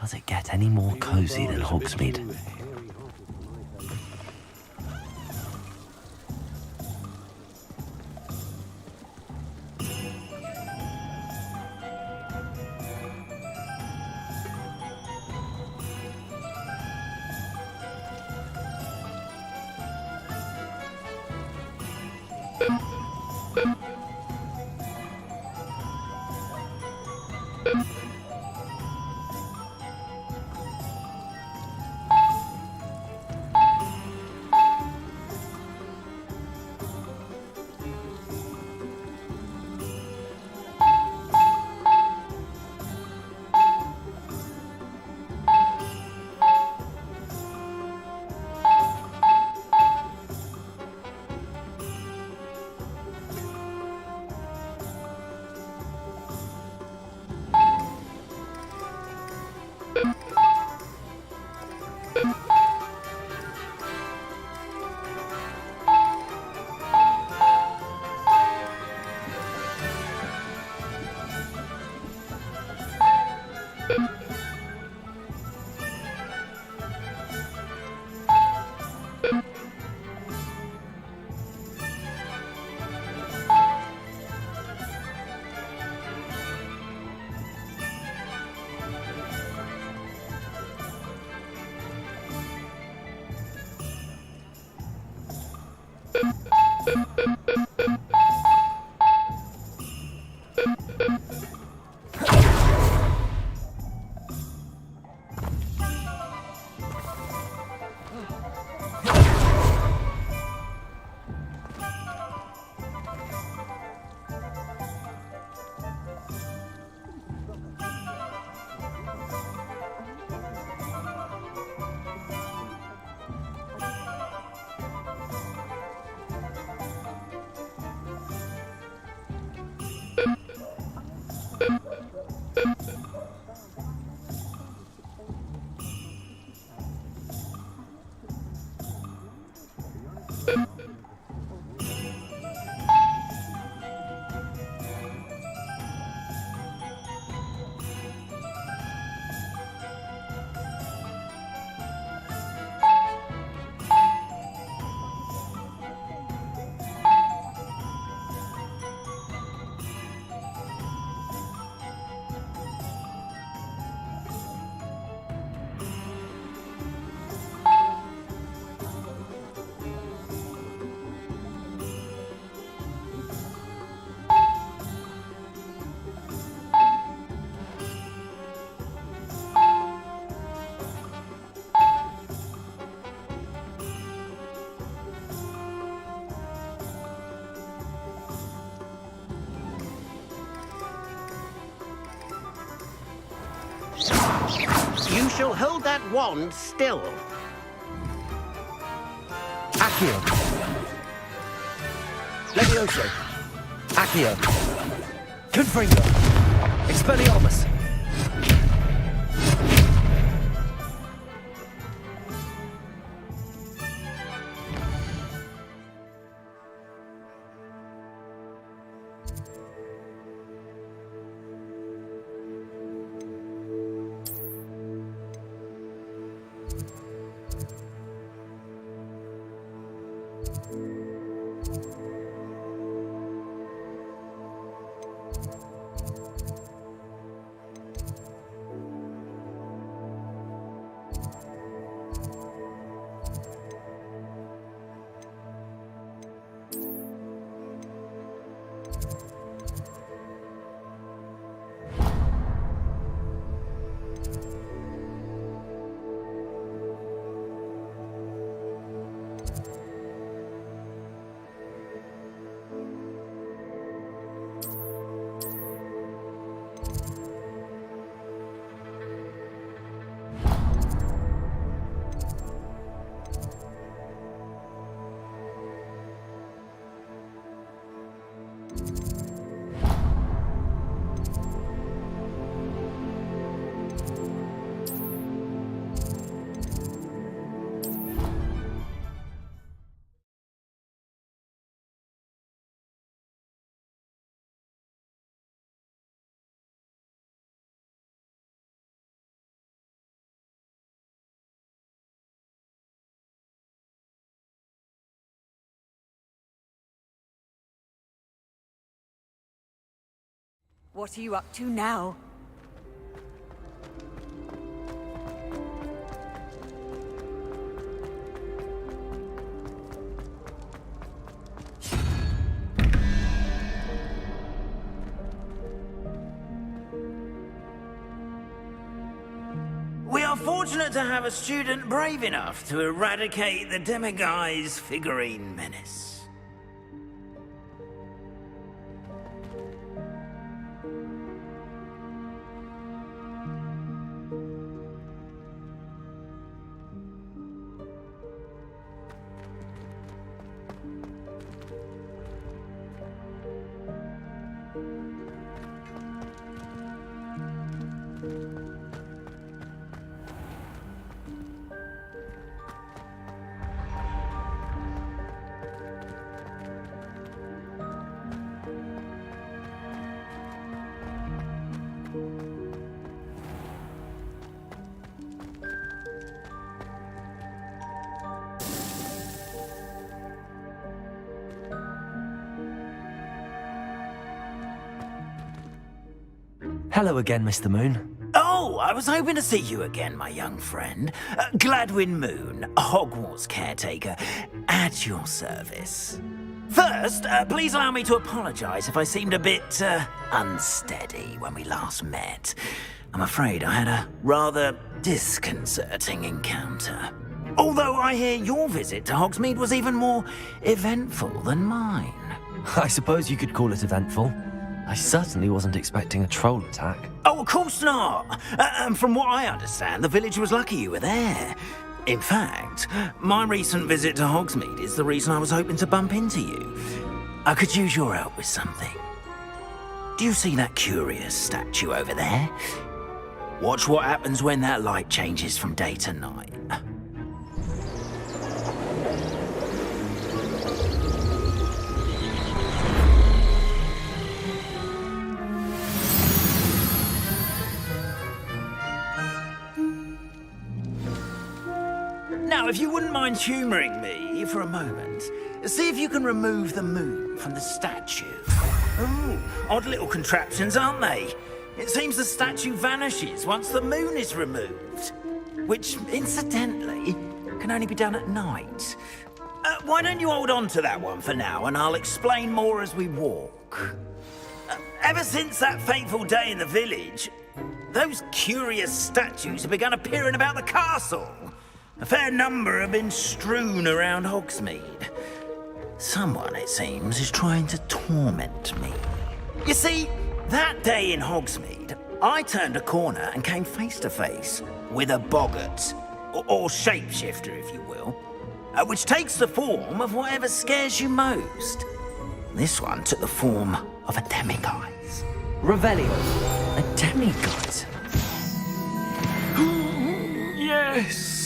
Does it get any more cosy than Hogsmeade? You shall hold that wand still. Accio. Levioso. Accio. Confringo. Expelliarmus. What are you up to now? We are fortunate to have a student brave enough to eradicate the Demiguise figurine menace. Hello again, Mr. Moon. Oh, I was hoping to see you again, my young friend. Gladwin Moon, Hogwarts caretaker, at your service. First, please allow me to apologise if I seemed a bit, unsteady when we last met. I'm afraid I had a rather disconcerting encounter. Although I hear your visit to Hogsmeade was even more eventful than mine. I suppose you could call it eventful. I certainly wasn't expecting a troll attack. Oh, of course not. And from what I understand, the village was lucky you were there. In fact, my recent visit to Hogsmeade is the reason I was hoping to bump into you. I could use your help with something. Do you see that curious statue over there? Watch what happens when that light changes from day to night. Now, if you wouldn't mind humouring me for a moment, see if you can remove the moon from the statue. Ooh, odd little contraptions, aren't they? It seems the statue vanishes once the moon is removed. Which, incidentally, can only be done at night. Why don't you hold on to that one for now, and I'll explain more as we walk. Ever since that fateful day in the village, those curious statues have begun appearing about the castle. A fair number have been strewn around Hogsmeade. Someone, it seems, is trying to torment me. You see, that day in Hogsmeade, I turned a corner and came face to face with a boggart, or shapeshifter, if you will, which takes the form of whatever scares you most. This one took the form of a demiguise. Revelio. A demiguise? Yes!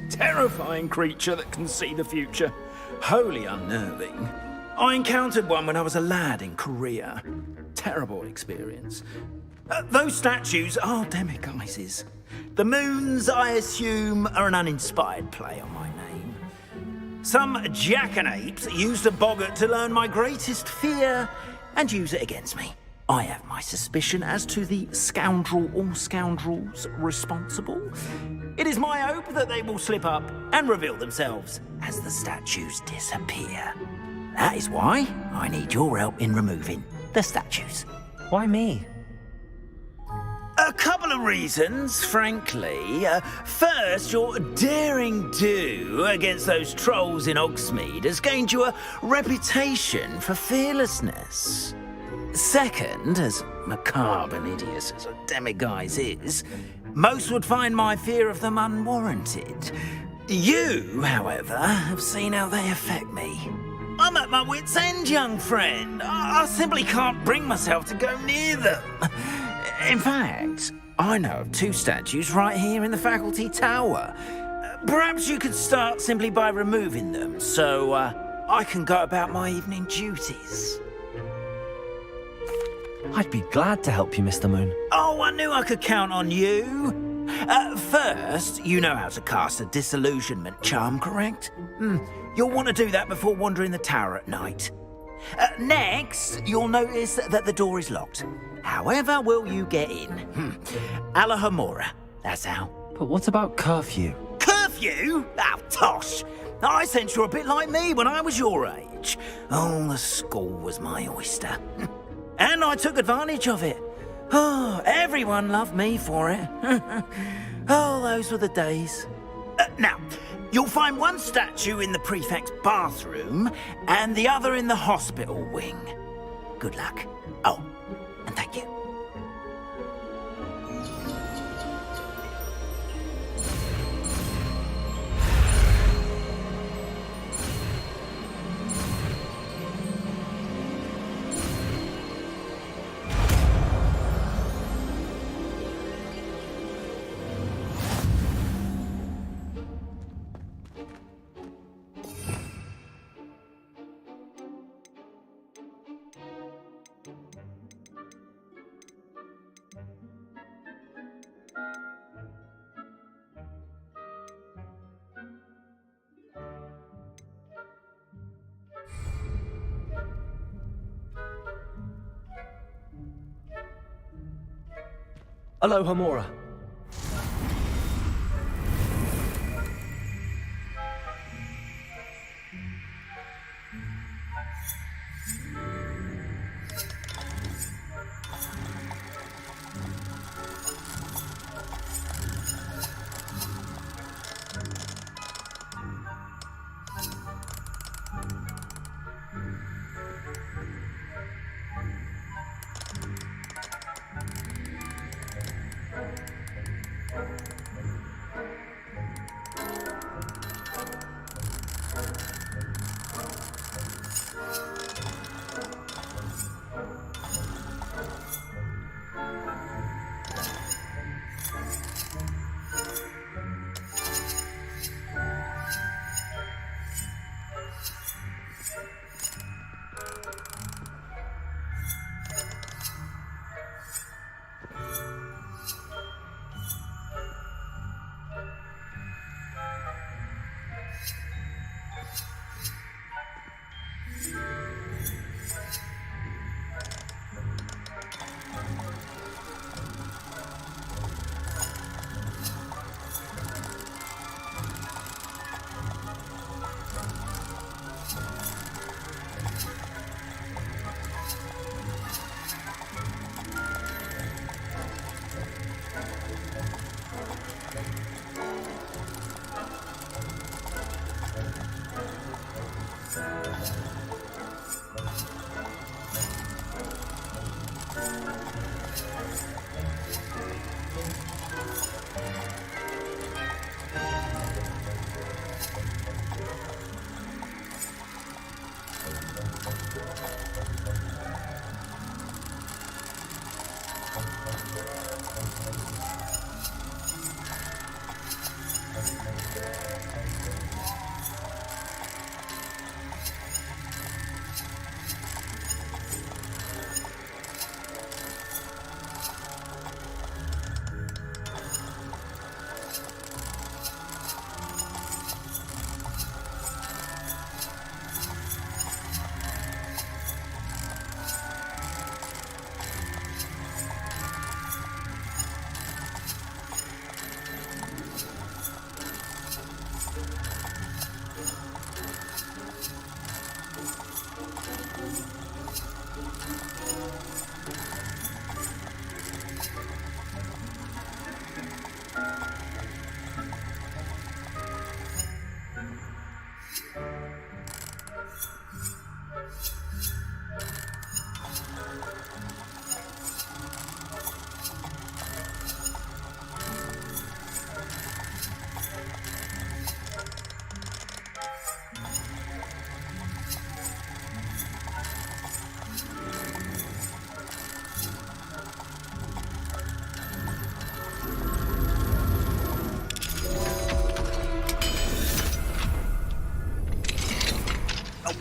Terrifying creature that can see the future. Wholly unnerving. I encountered one when I was a lad in Korea. Terrible experience. Those statues are demiguises. The moons, I assume, are an uninspired play on my name. Some jackanapes used a boggart to learn my greatest fear and use it against me. I have my suspicion as to the scoundrel or scoundrels responsible. It is my hope that they will slip up and reveal themselves as the statues disappear. That is why I need your help in removing the statues. Why me? A couple of reasons, frankly. First, your daring do against those trolls in Hogsmeade has gained you a reputation for fearlessness. Second, as macabre and hideous as a demiguise is, most would find my fear of them unwarranted. You, however, have seen how they affect me. I'm at my wit's end, young friend. I simply can't bring myself to go near them. In fact, I know of two statues right here in the faculty tower. Perhaps you could start simply by removing them, so I can go about my evening duties. I'd be glad to help you, Mr. Moon. Oh, I knew I could count on you. First, you know how to cast a disillusionment charm, correct? You'll want to do that before wandering the tower at night. Next, you'll notice that the door is locked. However will you get in? Alahomora, that's how. But what about curfew? Curfew? Oh, tosh. I sense you're a bit like me when I was your age. Oh, the school was my oyster. And I took advantage of it. Oh, everyone loved me for it. Oh, those were the days. Now, you'll find one statue in the prefect's bathroom and the other in the hospital wing. Good luck. Oh, and thank you. Alohomora.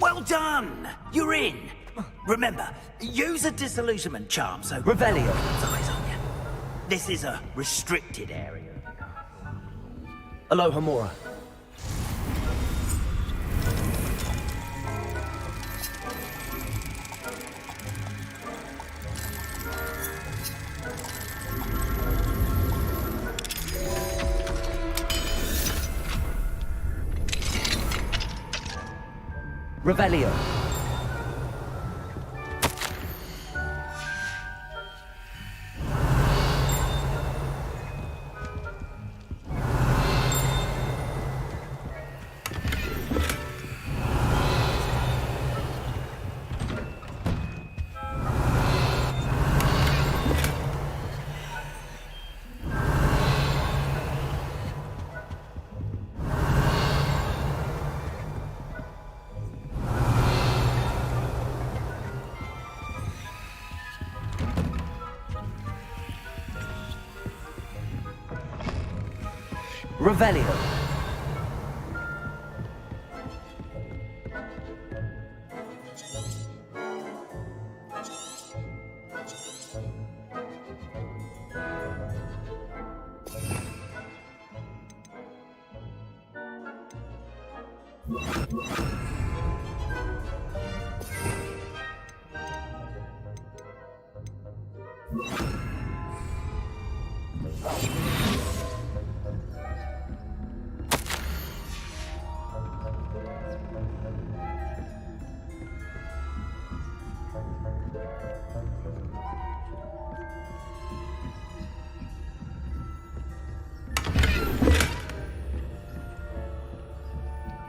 Well done! You're in! Remember, use a disillusionment charm so... Revelio. Eyes on you. This is a restricted area. Alohomora. Revelio. Revelio.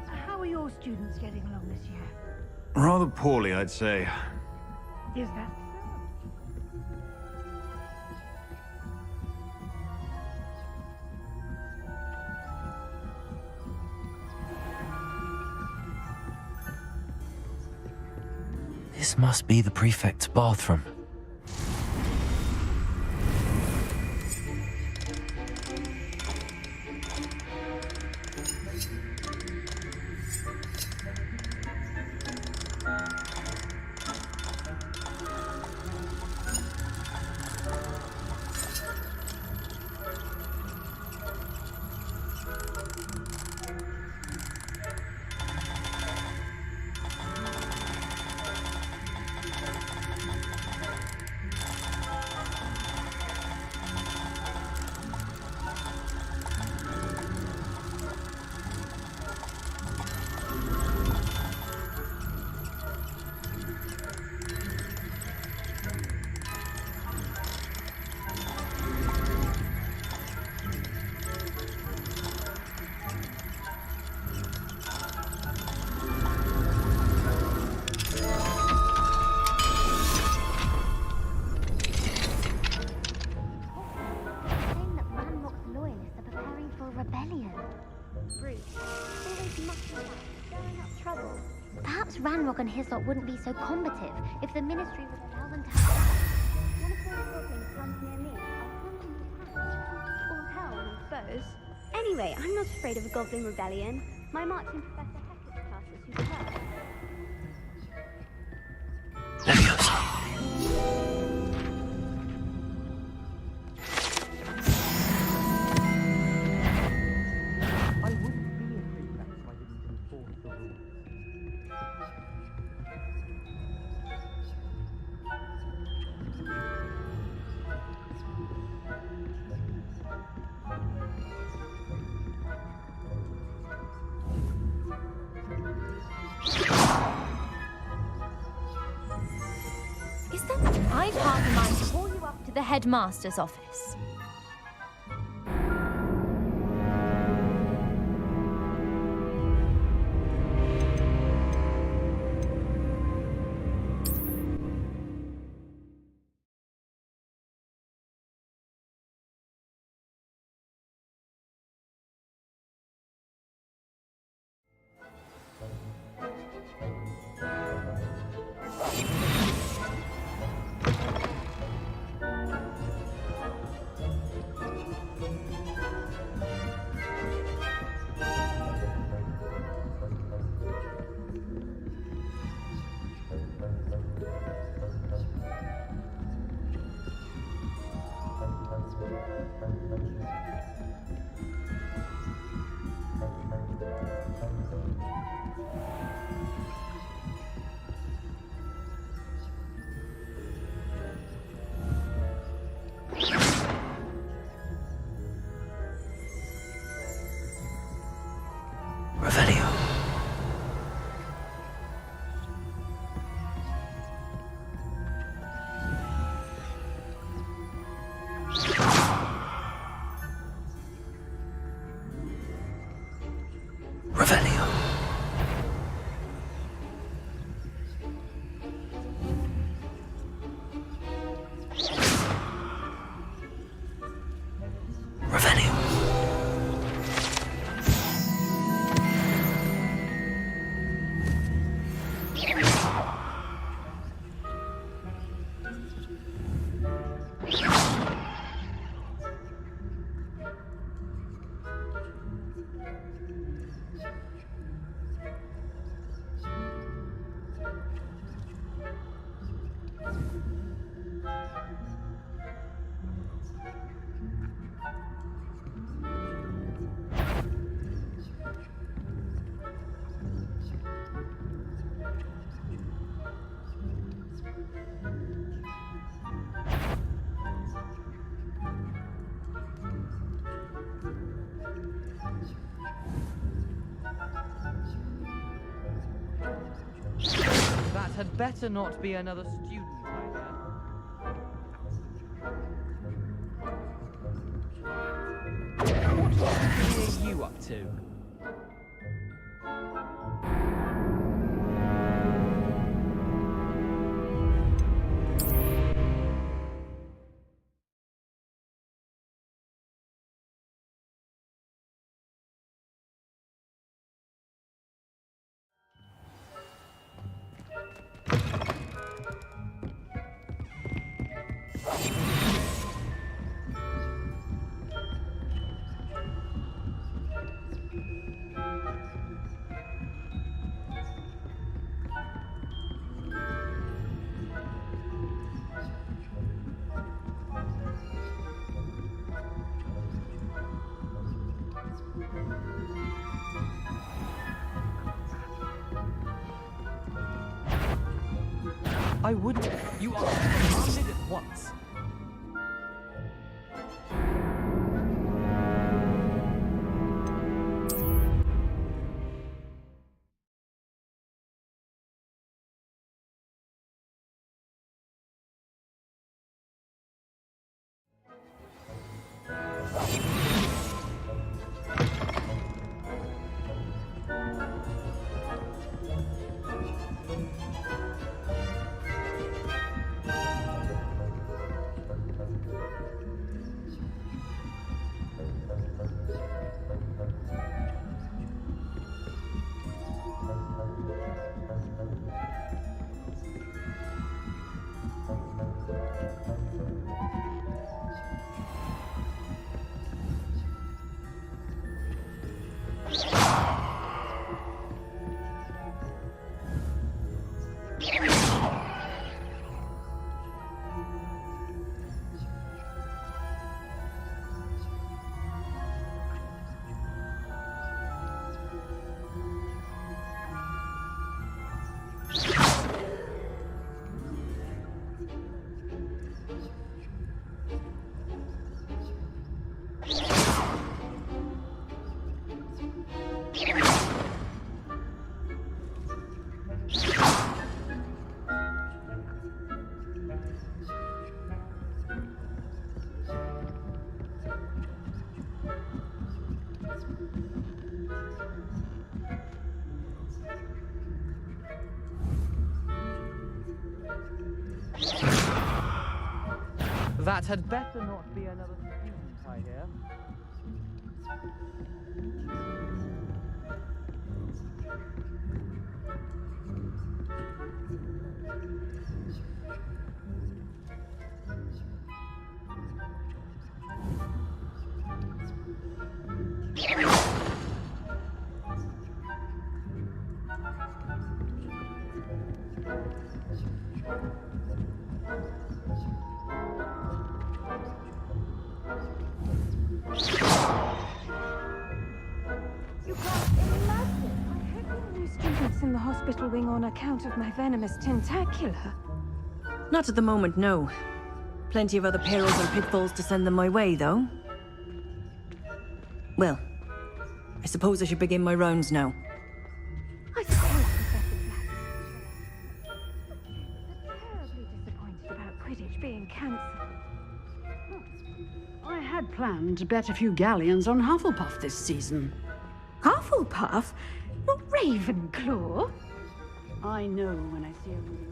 How are your students getting along this year? Rather poorly, I'd say. Is that This must be the prefect's bathroom. saying that Ranrock's loyalists are preparing for a rebellion? Bruce, always mucking about, stirring up trouble. Perhaps Ranrock and his lot wouldn't be so combative if the Ministry would allow them to have... One of those goblins comes near me, I'll punch him in the hand. Or hell, I suppose. Anyway, I'm not afraid of a goblin rebellion. My marching Professor Hector's class is superb. Leviosa. I wouldn't be a prefect if I didn't enforce the rules. Is that... I've half a mind to call you up to the headmaster's office. Revelio. That had better not be another student, I hear. What are you up to? I wouldn't. You are commanded at once. That had better not be another student, I hear. In the hospital wing on account of my venomous tentacula. Not at the moment, no. Plenty of other perils and pitfalls to send them my way, though. Well, I suppose I should begin my rounds now. I suppose Professor Black is terribly disappointed about Quidditch being cancelled. I had planned to bet a few galleons on Hufflepuff this season. Hufflepuff? Not Ravenclaw? I know when I see a real...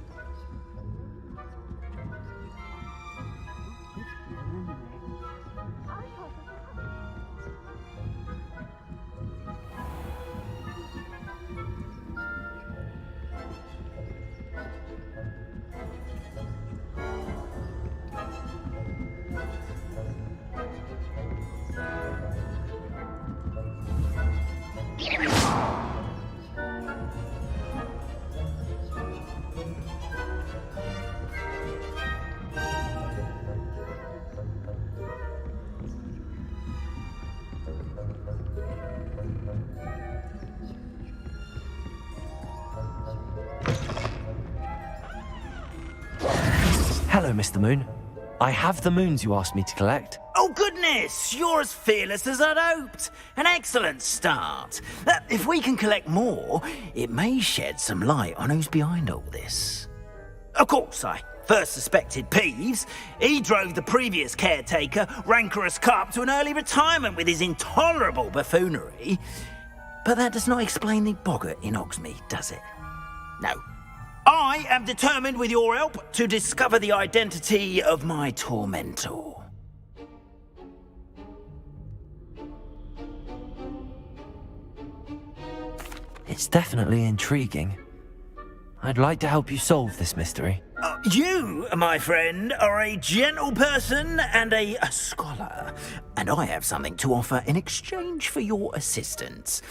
Hello, Mr. Moon. I have the moons you asked me to collect. Oh, goodness! You're as fearless as I'd hoped. An excellent start. If we can collect more, it may shed some light on who's behind all this. Of course, I first suspected Peeves. He drove the previous caretaker, Rancorous Carp, to an early retirement with his intolerable buffoonery. But that does not explain the boggart in Hogsmeade, does it? No. I am determined, with your help, to discover the identity of my tormentor. It's definitely intriguing. I'd like to help you solve this mystery. You, my friend, are a gentle person and a scholar, and I have something to offer in exchange for your assistance.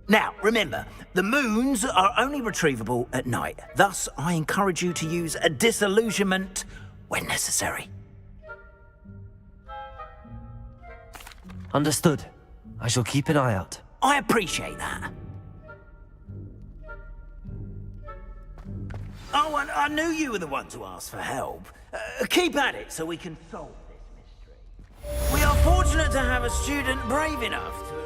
Now, remember, the moons are only retrievable at night. Thus, I encourage you to use a disillusionment when necessary. Understood. I shall keep an eye out. I appreciate that. Oh, and I knew you were the one to ask for help. Keep at it so we can solve this mystery. We are fortunate to have a student brave enough to...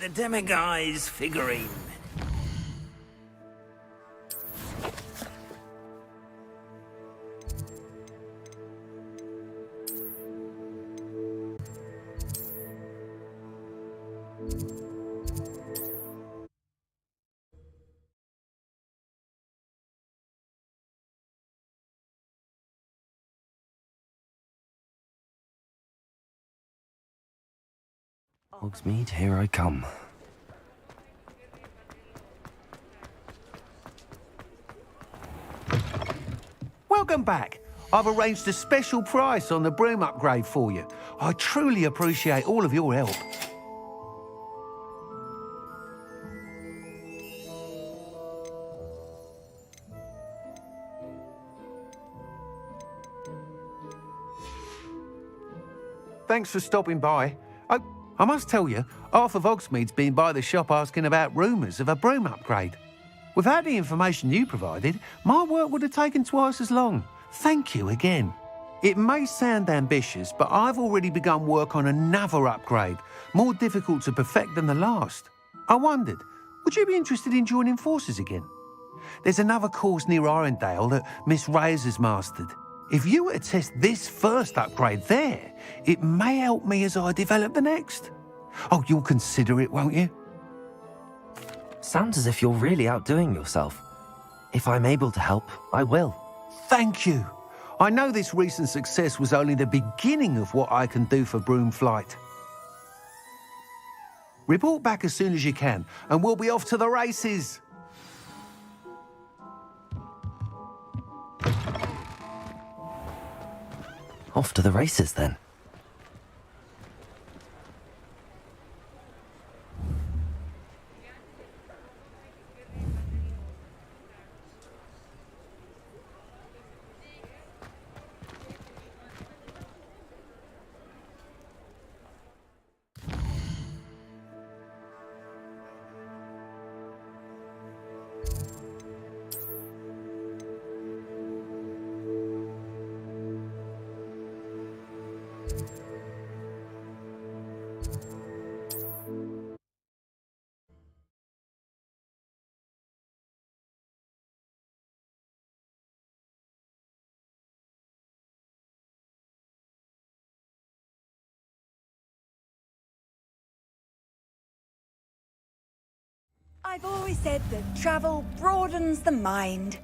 The Demiguise figurine. Hogsmeade, here I come. Welcome back. I've arranged a special price on the broom upgrade for you. I truly appreciate all of your help. Thanks for stopping by. I must tell you, half of Hogsmeade's been by the shop asking about rumours of a broom upgrade. Without the information you provided, my work would have taken twice as long. Thank you again. It may sound ambitious, but I've already begun work on another upgrade, more difficult to perfect than the last. I wondered, would you be interested in joining forces again? There's another course near Arendelle that Miss Reyes has mastered. If you were to test this first upgrade there, it may help me as I develop the next. Oh, you'll consider it, won't you? Sounds as if you're really outdoing yourself. If I'm able to help, I will. Thank you. I know this recent success was only the beginning of what I can do for Broomflight. Report back as soon as you can, and we'll be off to the races. Off to the races then. I've always said that travel broadens the mind.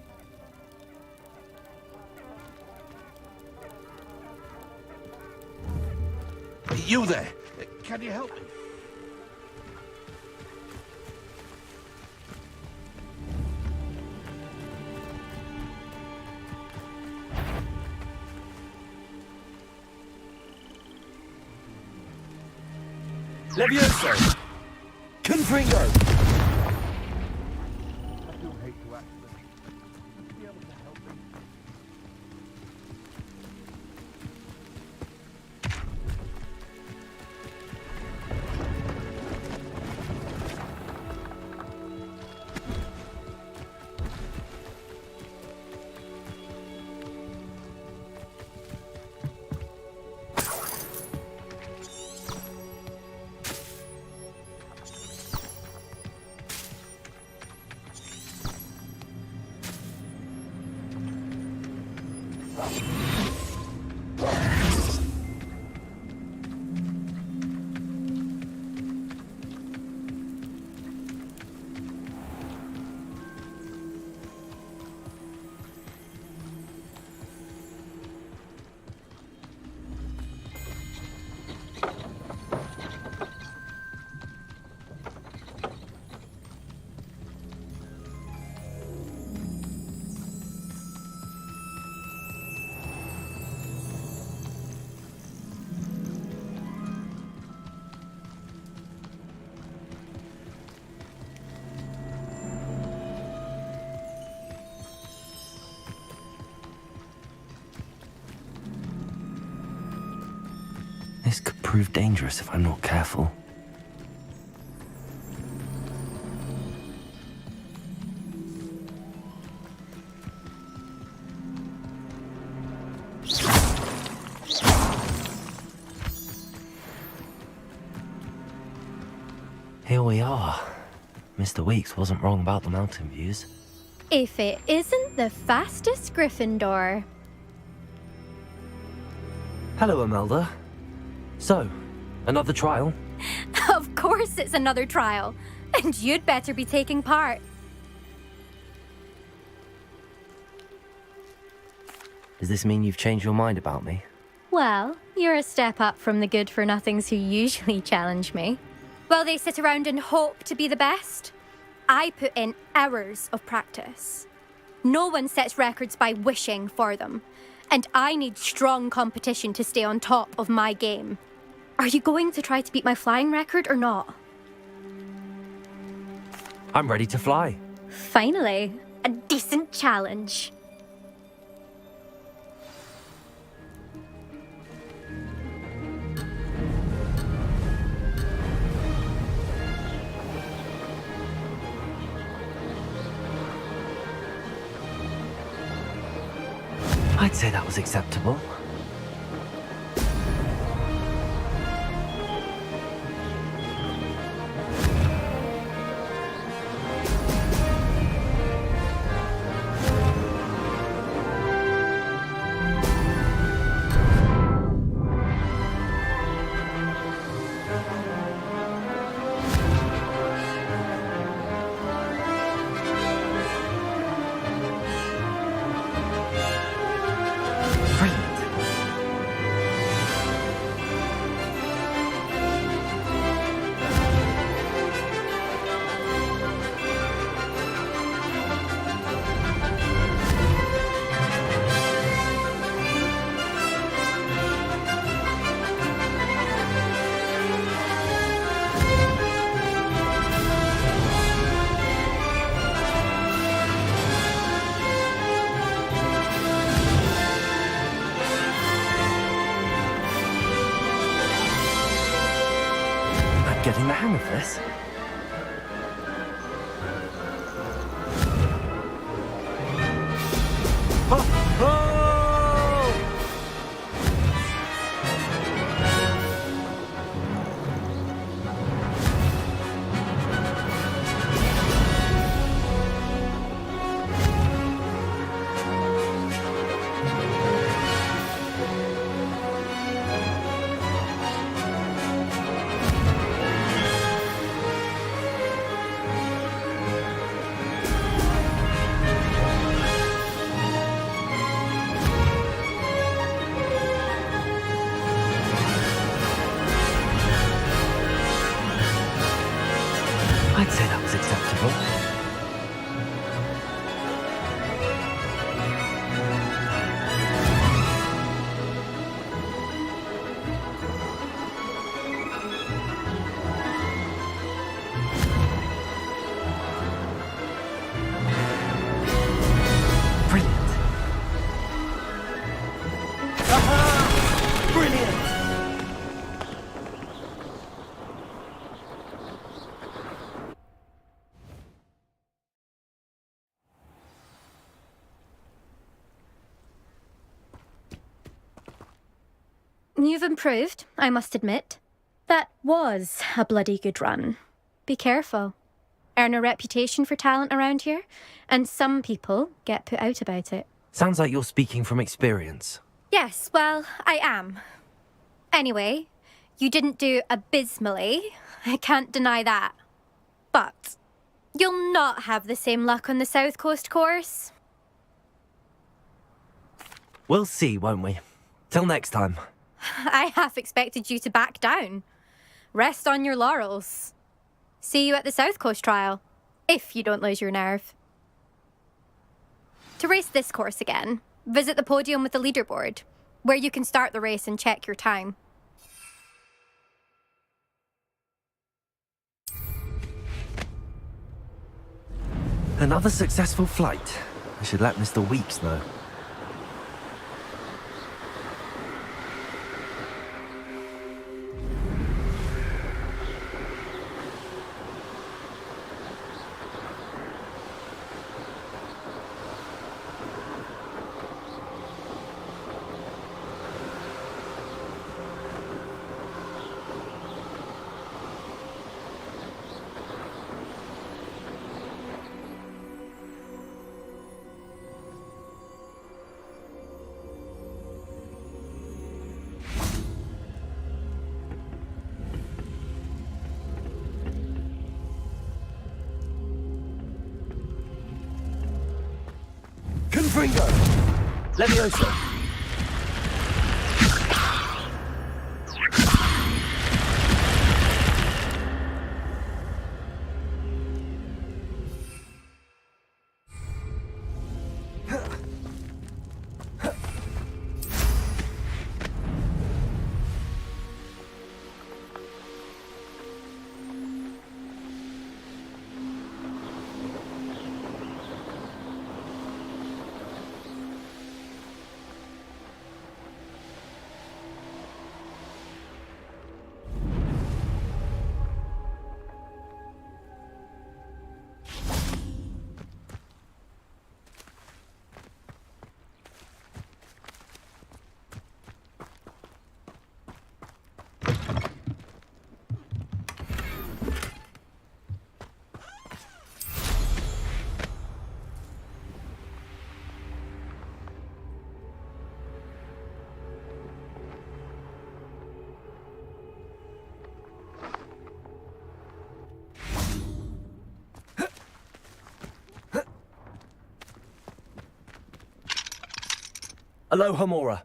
You there? Can you help me? Levioso! Confringo! This could prove dangerous if I'm not careful. Here we are. Mr. Weeks wasn't wrong about the mountain views. If it isn't the fastest Gryffindor. Hello, Imelda. So, another trial? Of course it's another trial. And you'd better be taking part. Does this mean you've changed your mind about me? Well, you're a step up from the good-for-nothings who usually challenge me. While they sit around and hope to be the best, I put in hours of practice. No one sets records by wishing for them, and I need strong competition to stay on top of my game. Are you going to try to beat my flying record or not? I'm ready to fly. Finally, a decent challenge. I'd say that was acceptable. getting the hang of this. I'd say that was acceptable. Brilliant. Aha! Brilliant! You've improved, I must admit. That was a bloody good run. Be careful. Earn a reputation for talent around here, and some people get put out about it. Sounds like you're speaking from experience. Yes, well, I am. Anyway, you didn't do abysmally. I can't deny that. But you'll not have the same luck on the South Coast course. We'll see, won't we? Till next time. I half expected you to back down. Rest on your laurels. See you at the South Coast trial, if you don't lose your nerve. To race this course again, visit the podium with the leaderboard, where you can start the race and check your time. Another successful flight. I should let Mr. Weeks know. Confringo! Levioso! Aloha Mora.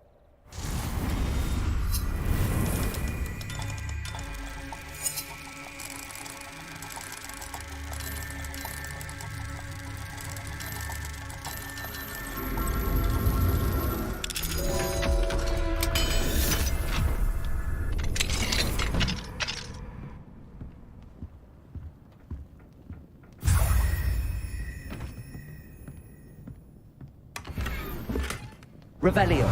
Revelio.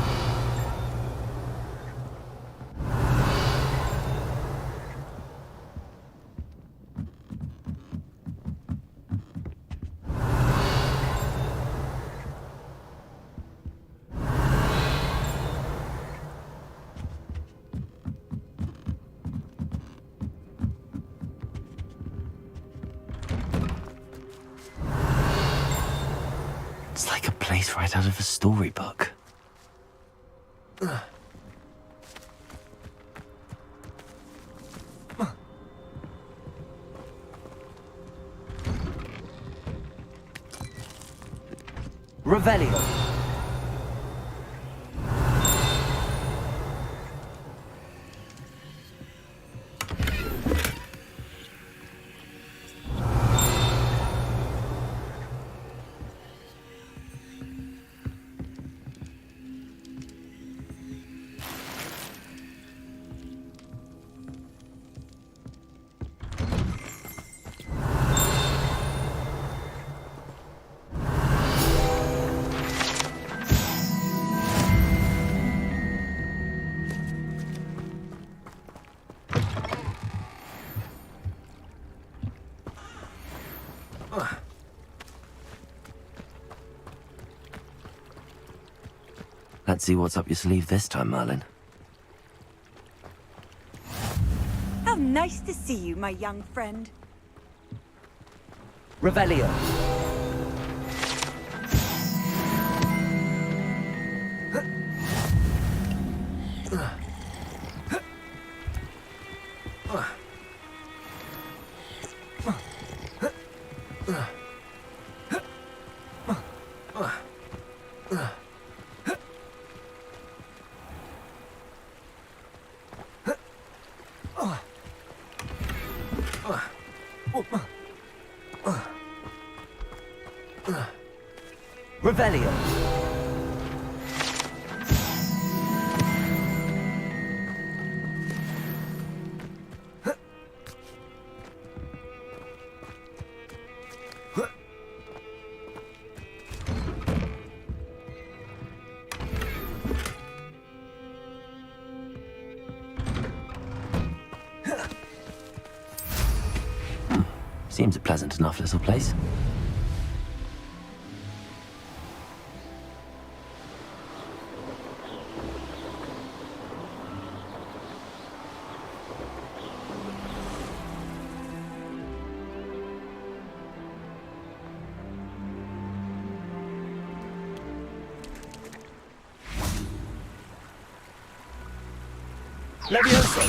It's like a place right out of a storybook. Revelio. Let's see what's up your sleeve this time, Merlin. How nice to see you, my young friend. Revelio. Revelio. Seems a pleasant enough little place. Levioso.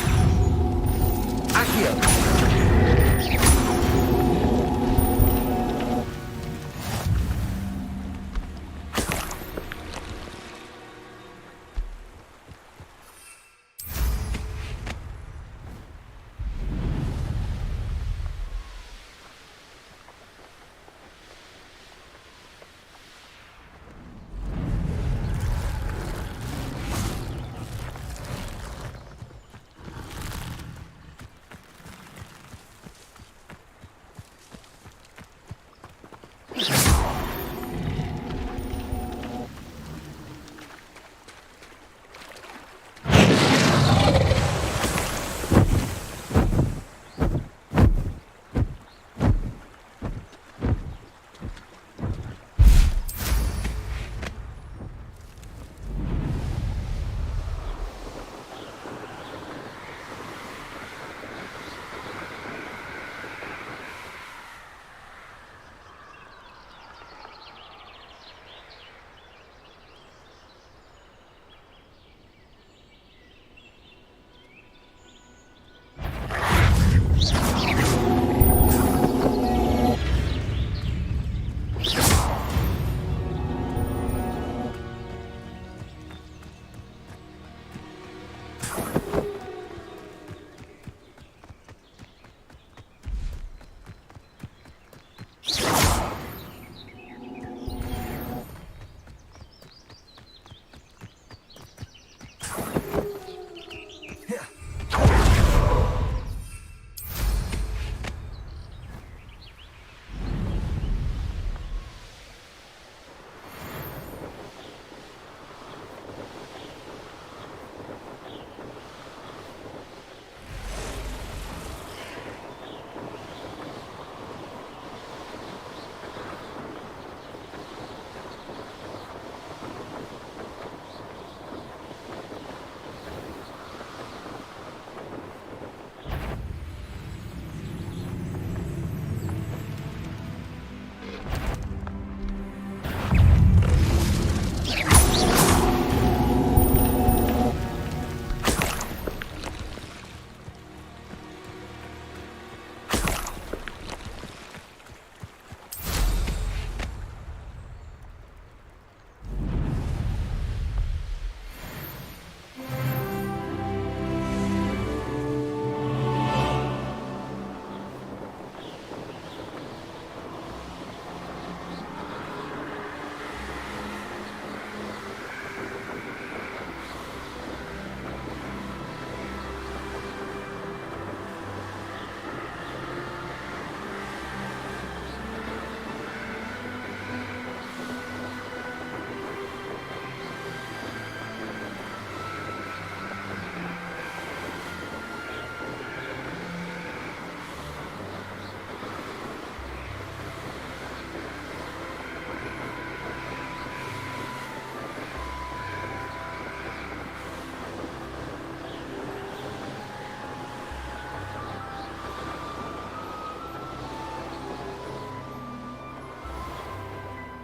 Accio.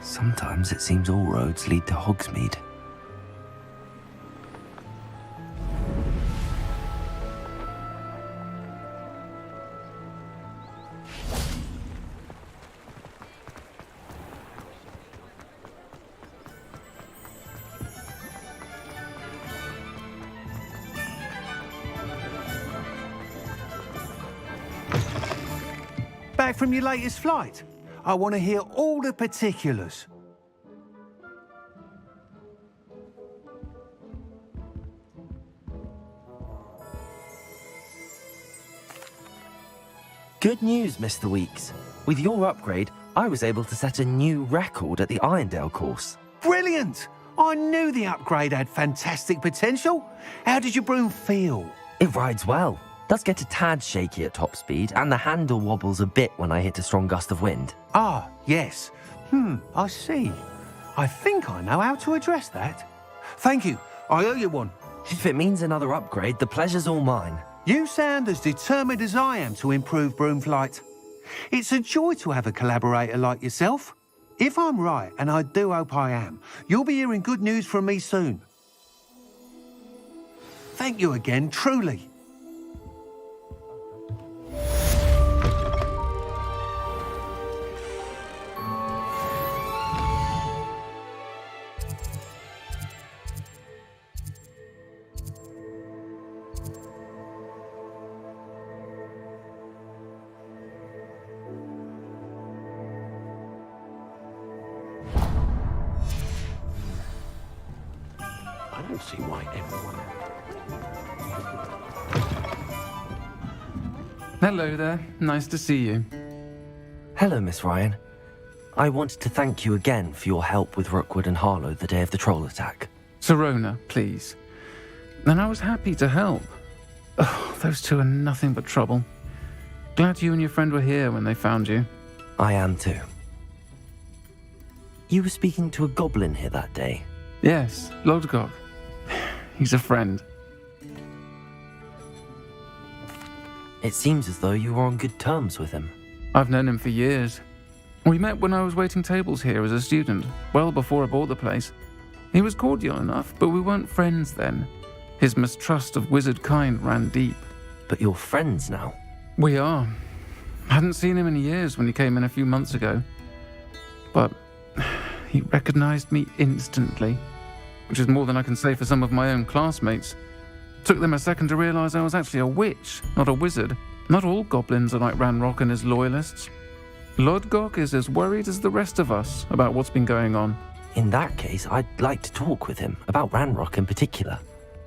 Sometimes it seems all roads lead to Hogsmeade. Back from your latest flight? I want to hear all the particulars. Good news, Mr. Weeks. With your upgrade, I was able to set a new record at the Irondale course. Brilliant! I knew the upgrade had fantastic potential. How did your broom feel? It rides well. Does get a tad shaky at top speed, and the handle wobbles a bit when I hit a strong gust of wind. Ah, yes. I see. I think I know how to address that. Thank you. I owe you one. If it means another upgrade, the pleasure's all mine. You sound as determined as I am to improve broom flight. It's a joy to have a collaborator like yourself. If I'm right, and I do hope I am, you'll be hearing good news from me soon. Thank you again, truly. I don't see why everyone... Hello there. Nice to see you. Hello, Miss Ryan. I wanted to thank you again for your help with Rookwood and Harlow the day of the troll attack. Sirona, please. And I was happy to help. Oh, those two are nothing but trouble. Glad you and your friend were here when they found you. I am too. You were speaking to a goblin here that day. Yes, Lodgok. He's a friend. It seems as though you were on good terms with him. I've known him for years. We met when I was waiting tables here as a student, well before I bought the place. He was cordial enough, but we weren't friends then. His mistrust of wizard kind ran deep. But you're friends now? We are. Hadn't seen him in years when he came in a few months ago. But he recognized me instantly, which is more than I can say for some of my own classmates. Took them a second to realize I was actually a witch, not a wizard. Not all goblins are like Ranrock and his loyalists. Lodgok is as worried as the rest of us about what's been going on. In that case, I'd like to talk with him, about Ranrock in particular.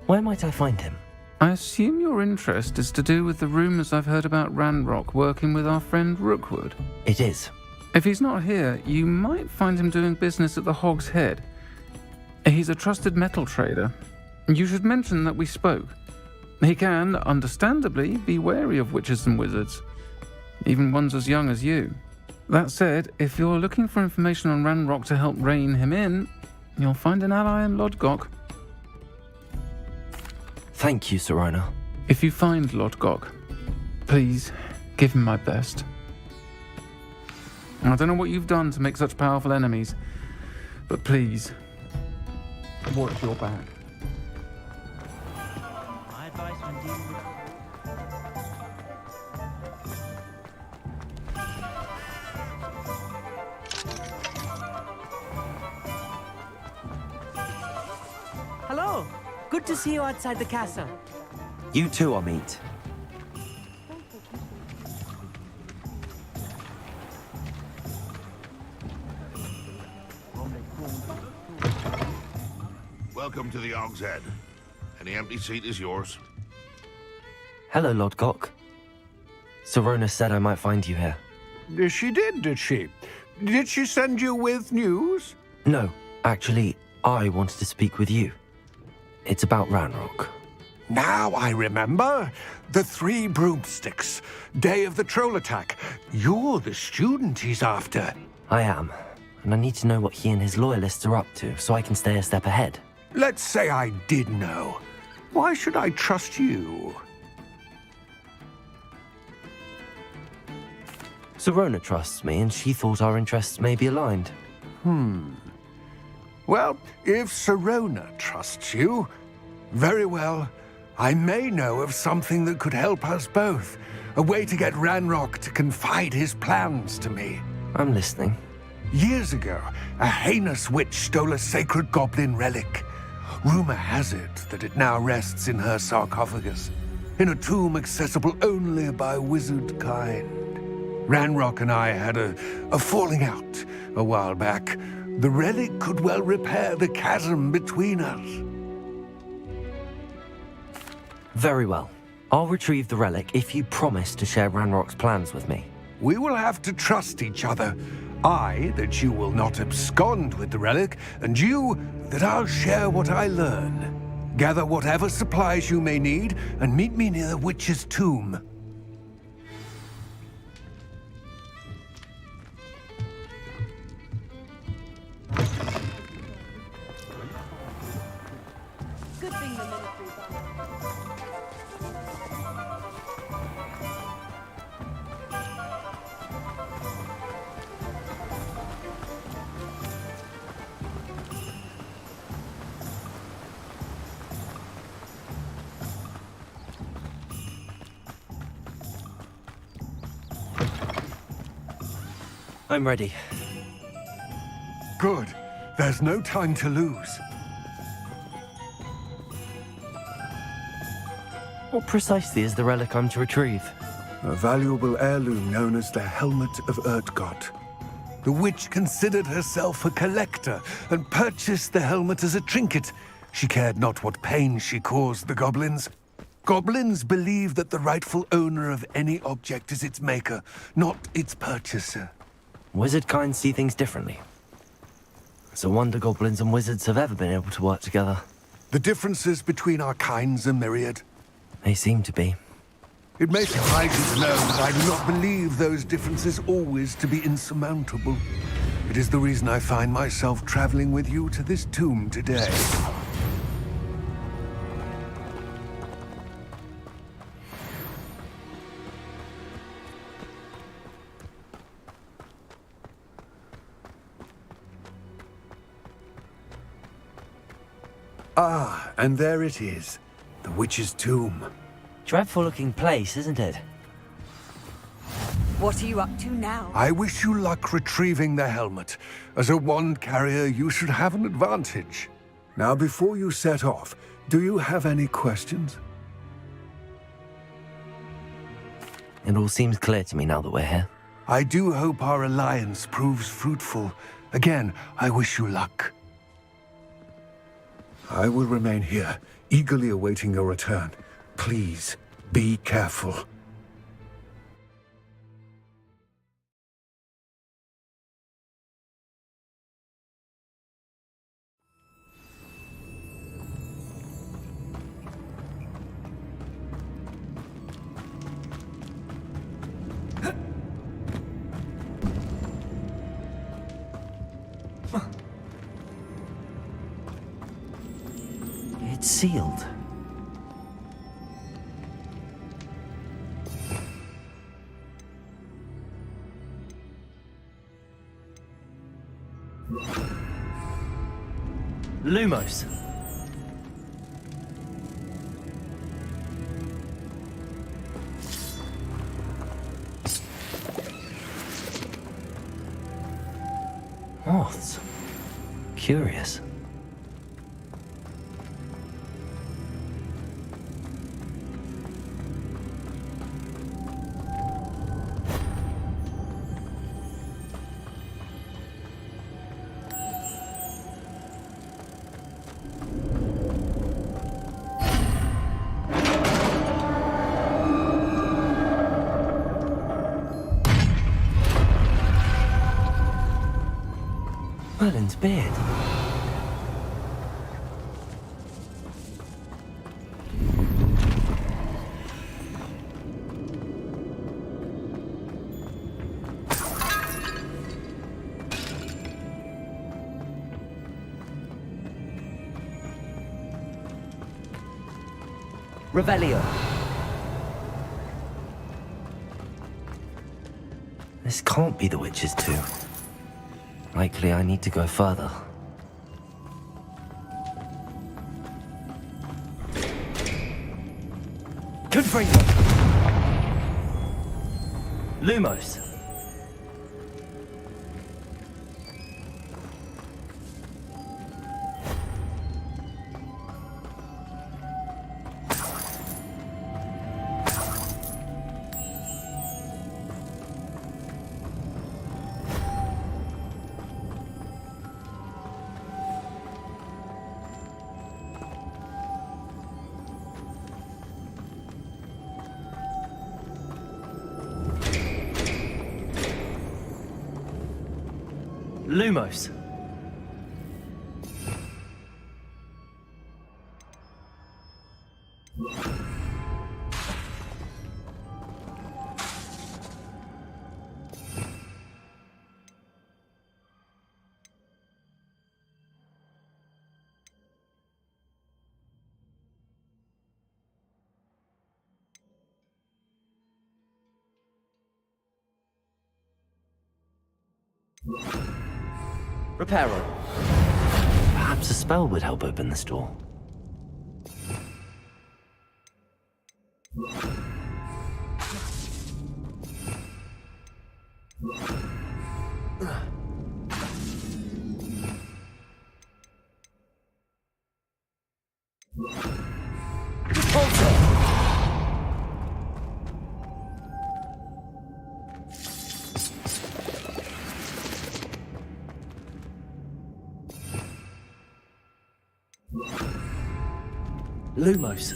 Where might I find him? I assume your interest is to do with the rumors I've heard about Ranrock working with our friend Rookwood. It is. If he's not here, you might find him doing business at the Hog's Head. He's a trusted metal trader. You should mention that we spoke. He can, understandably, be wary of witches and wizards, even ones as young as you. That said, if you're looking for information on Ranrock to help rein him in, you'll find an ally in Lodgok. Thank you, Sirona. If you find Lodgok, please give him my best. I don't know what you've done to make such powerful enemies, but please, watch your back. My advice when dealing with... Hello. Good to see you outside the castle. You too, Amit. Welcome to the Hog's Head. Any empty seat is yours. Hello, Lodgok. Sirona said I might find you here. She did she? Did she send you with news? No, actually, I wanted to speak with you. It's about Ranrock. Now I remember. The 3 broomsticks. Day of the troll attack. You're the student he's after. I am, and I need to know what he and his loyalists are up to so I can stay a step ahead. Let's say I did know. Why should I trust you? Sirona trusts me, and she thought our interests may be aligned. Well, if Sirona trusts you, very well. I may know of something that could help us both. A way to get Ranrock to confide his plans to me. I'm listening. Years ago, a heinous witch stole a sacred goblin relic. Rumor has it that it now rests in her sarcophagus, in a tomb accessible only by wizard kind. Ranrock and I had a falling out a while back. The relic could well repair the chasm between us. Very well. I'll retrieve the relic if you promise to share Ranrock's plans with me. We will have to trust each other. I, that you will not abscond with the relic, and you, that I'll share what I learn. Gather whatever supplies you may need, and meet me near the witch's tomb. Good thing the ministry's on. I'm ready. Good. There's no time to lose. What precisely is the relic I'm to retrieve? A valuable heirloom known as the Helmet of Urtgott. The witch considered herself a collector and purchased the helmet as a trinket. She cared not what pain she caused the goblins. Goblins believe that the rightful owner of any object is its maker, not its purchaser. Wizard kind see things differently. It's a wonder goblins and wizards have ever been able to work together. The differences between our kinds are myriad. They seem to be. It may surprise you to know that I do not believe those differences always to be insurmountable. It is the reason I find myself traveling with you to this tomb today. Ah, and there it is. The witch's tomb. Dreadful looking place, isn't it? What are you up to now? I wish you luck retrieving the helmet. As a wand carrier, you should have an advantage. Now, before you set off, do you have any questions? It all seems clear to me now that we're here. I do hope our alliance proves fruitful. Again, I wish you luck. I will remain here, eagerly awaiting your return. Please, be careful. It's sealed. Lumos. Moths. Curious. Merlin's beard. Revelio. This can't be the witch's tomb. Likely I need to go further. Confringo! Lumos! Lumos. Reparo. Perhaps a spell would help open this door. Lumos.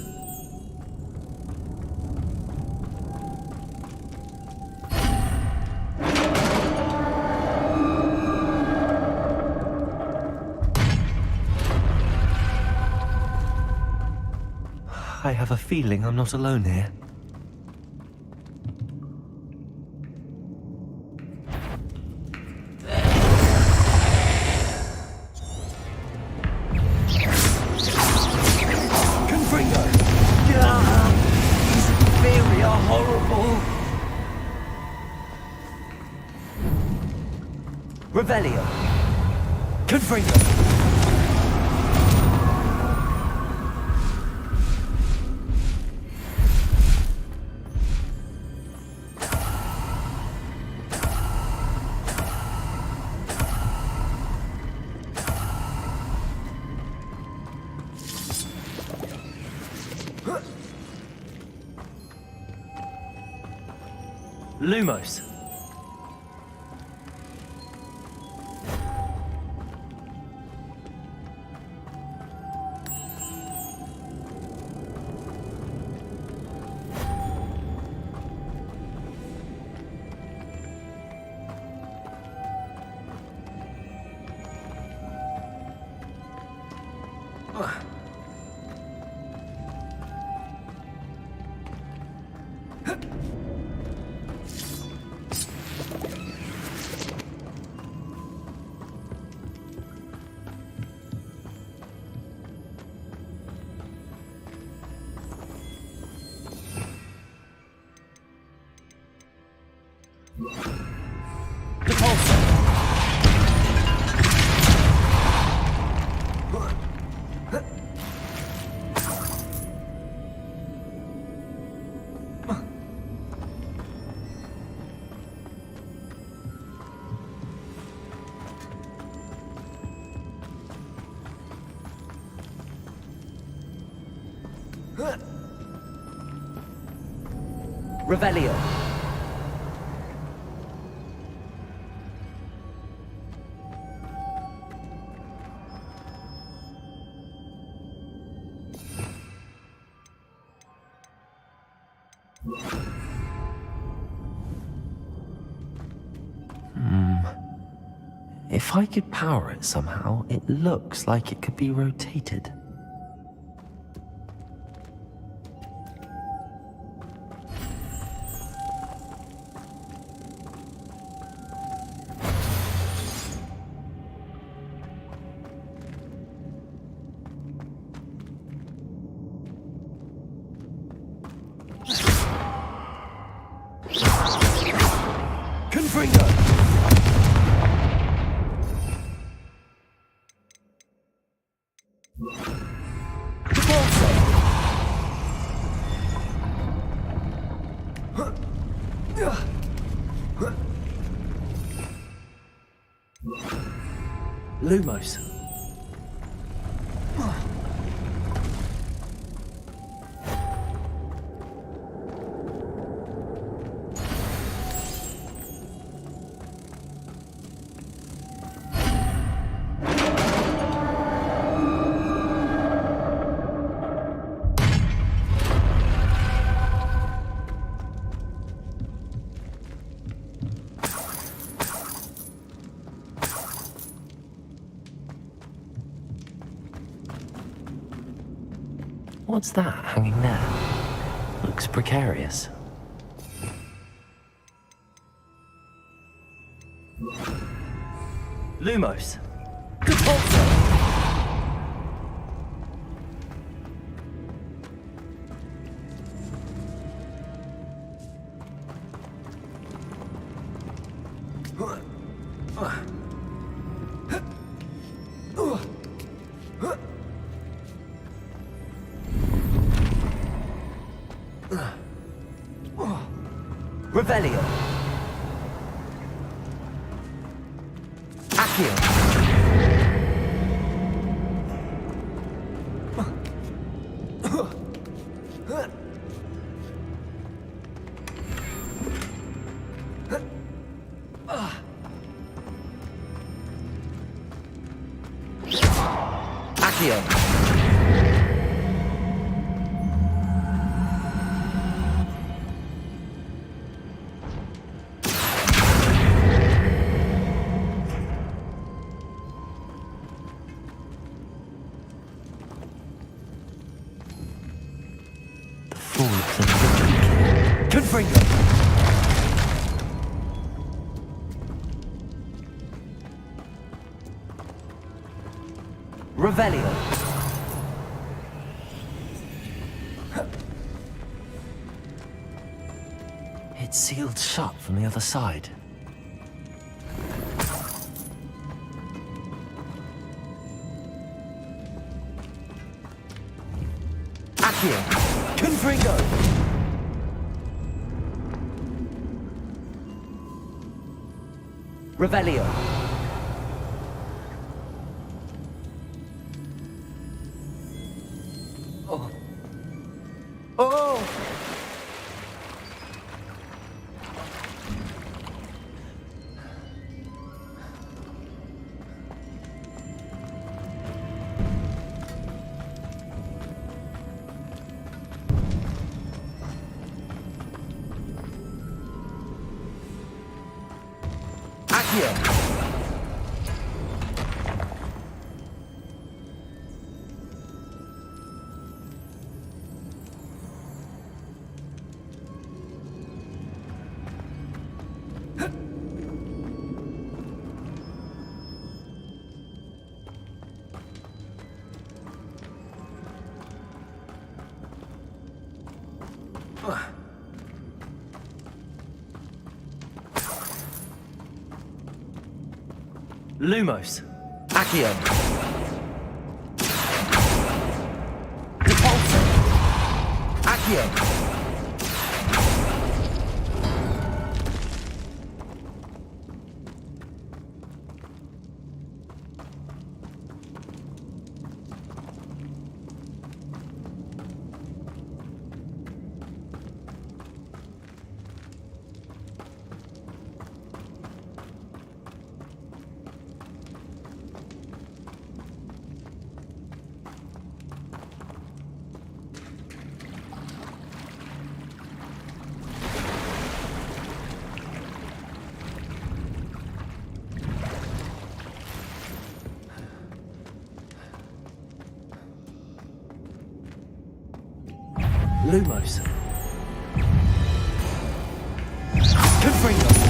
I have a feeling I'm not alone here. Revelio. Confringo. Lumos. Revelio. If I could power it somehow, it looks like it could be rotated. Lumos. What's that hanging there? Looks precarious. Lumos. Revelio. Accio. Accio. Confringo. Revelio. It's sealed shut from the other side. Accio. Confringo. Revelio. Oh. Oh! Accio. Lumos. Accio. Repulsor. Accio. Lumos. Confringo.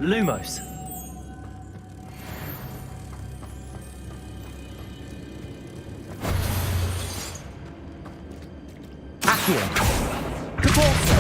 Lumos. Accio. Caporzo.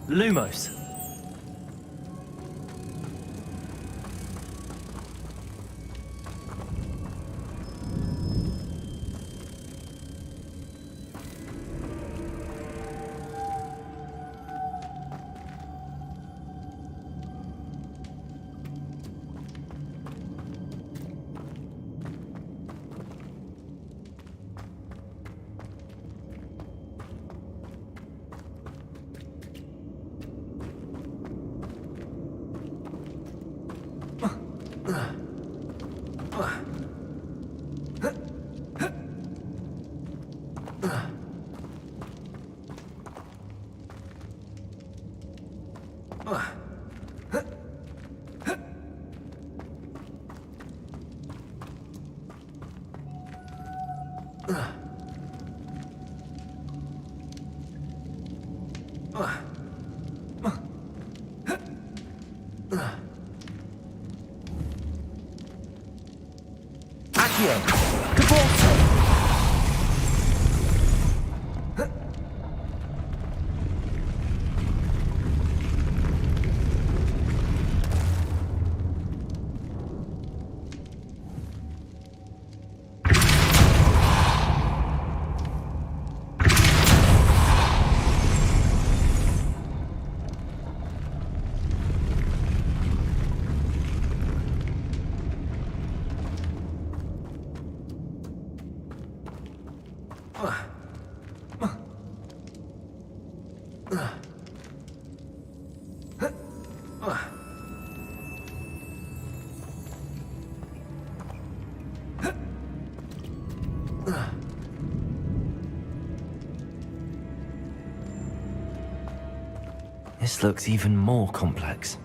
Lumos. Accio. Caporzo. This looks even more complex.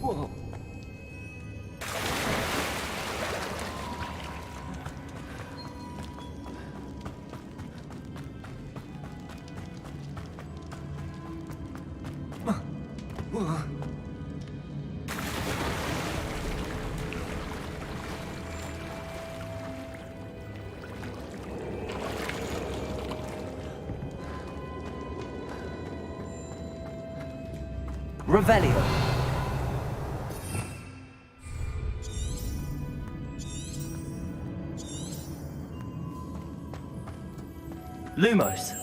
Whoa. Revelio. Lumos.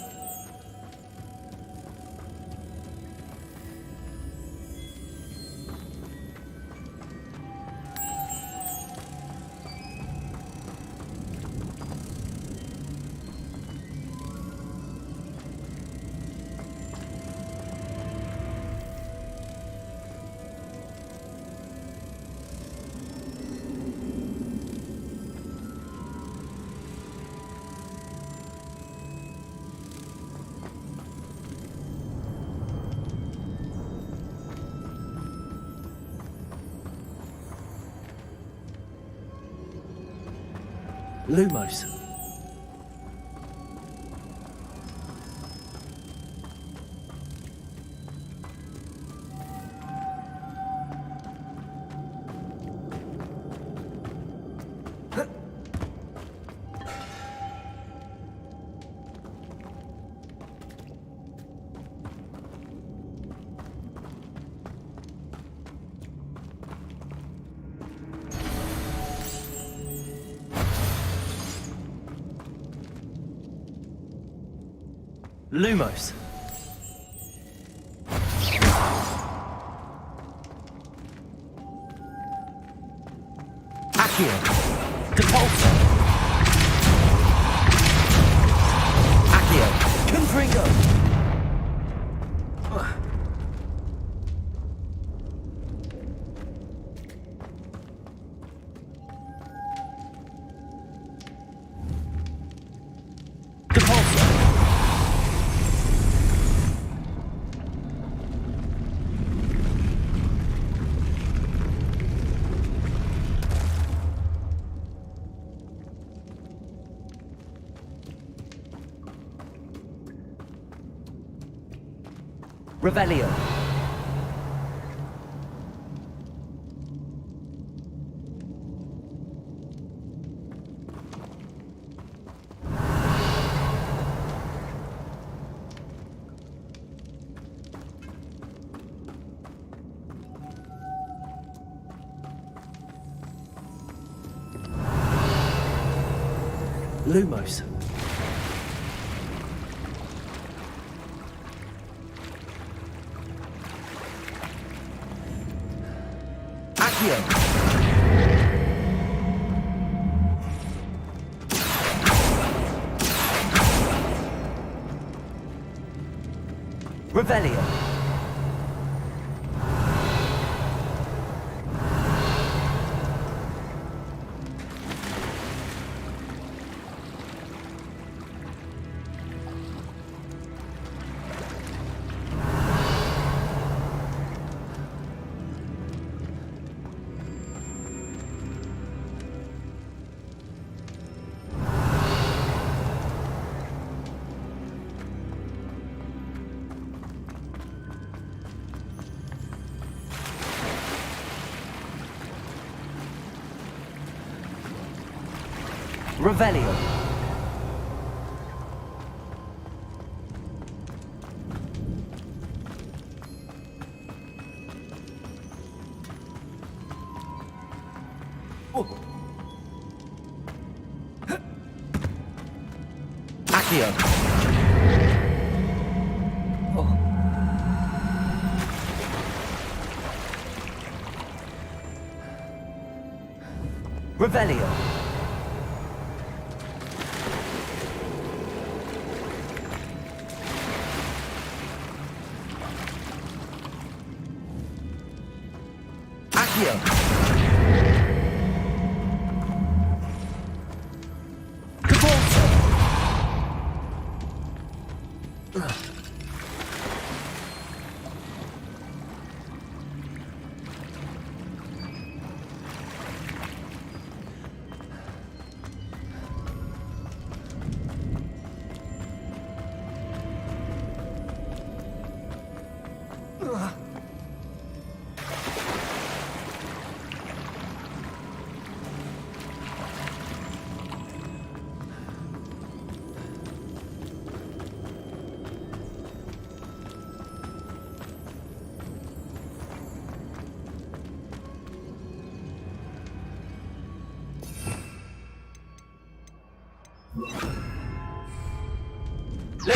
Lumos. Lumos. Accio. Depulso. Accio. Confringo. Revelio. Lumos. Accio. Revelio. Revelio. Accio. Revelio. Accio.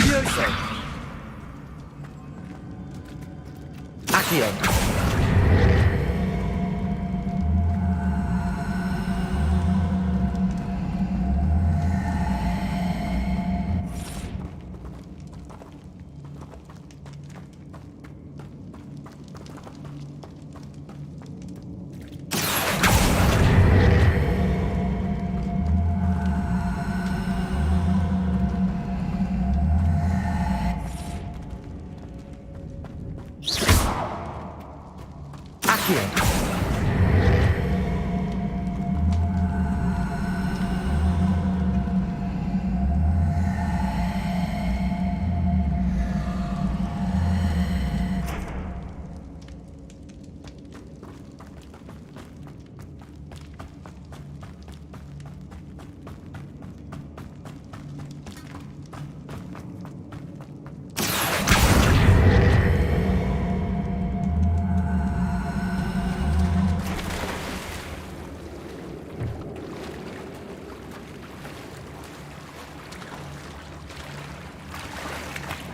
Levioso! Accio!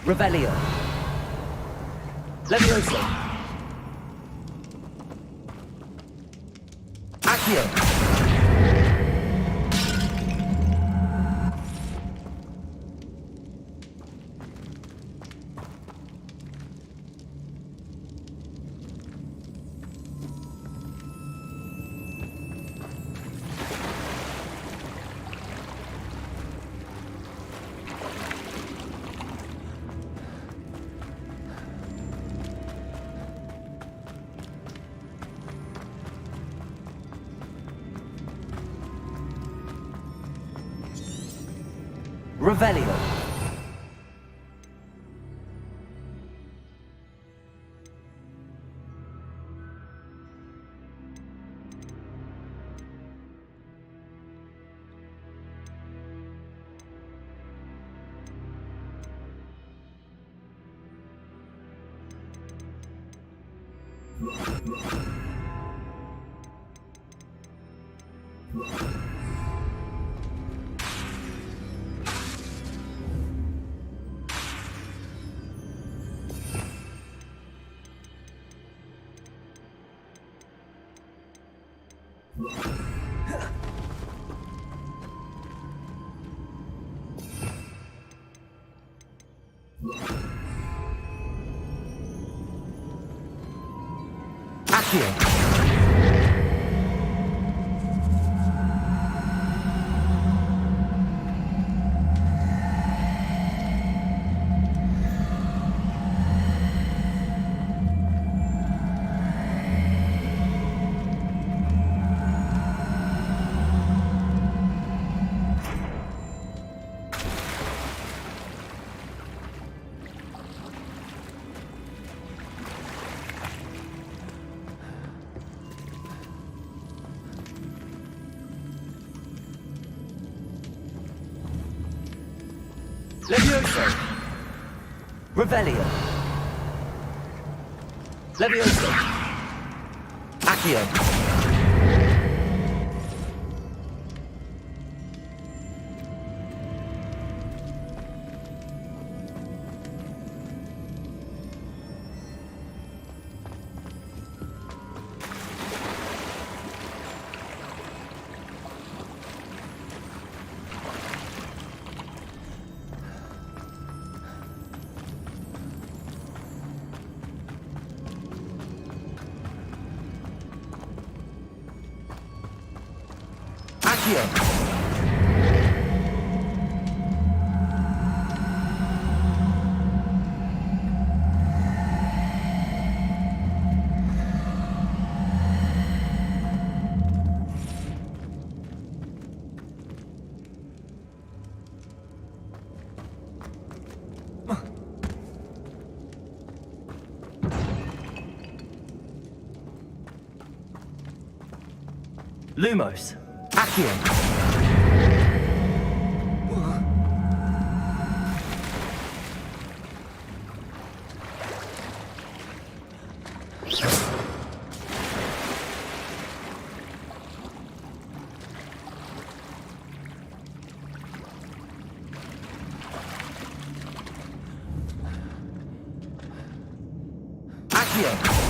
Revelio. Levioso. Accio. Revelio. Accio. Levioso. Revelio. Levioso. Accio. Accio. Lumos. Accio. Accio!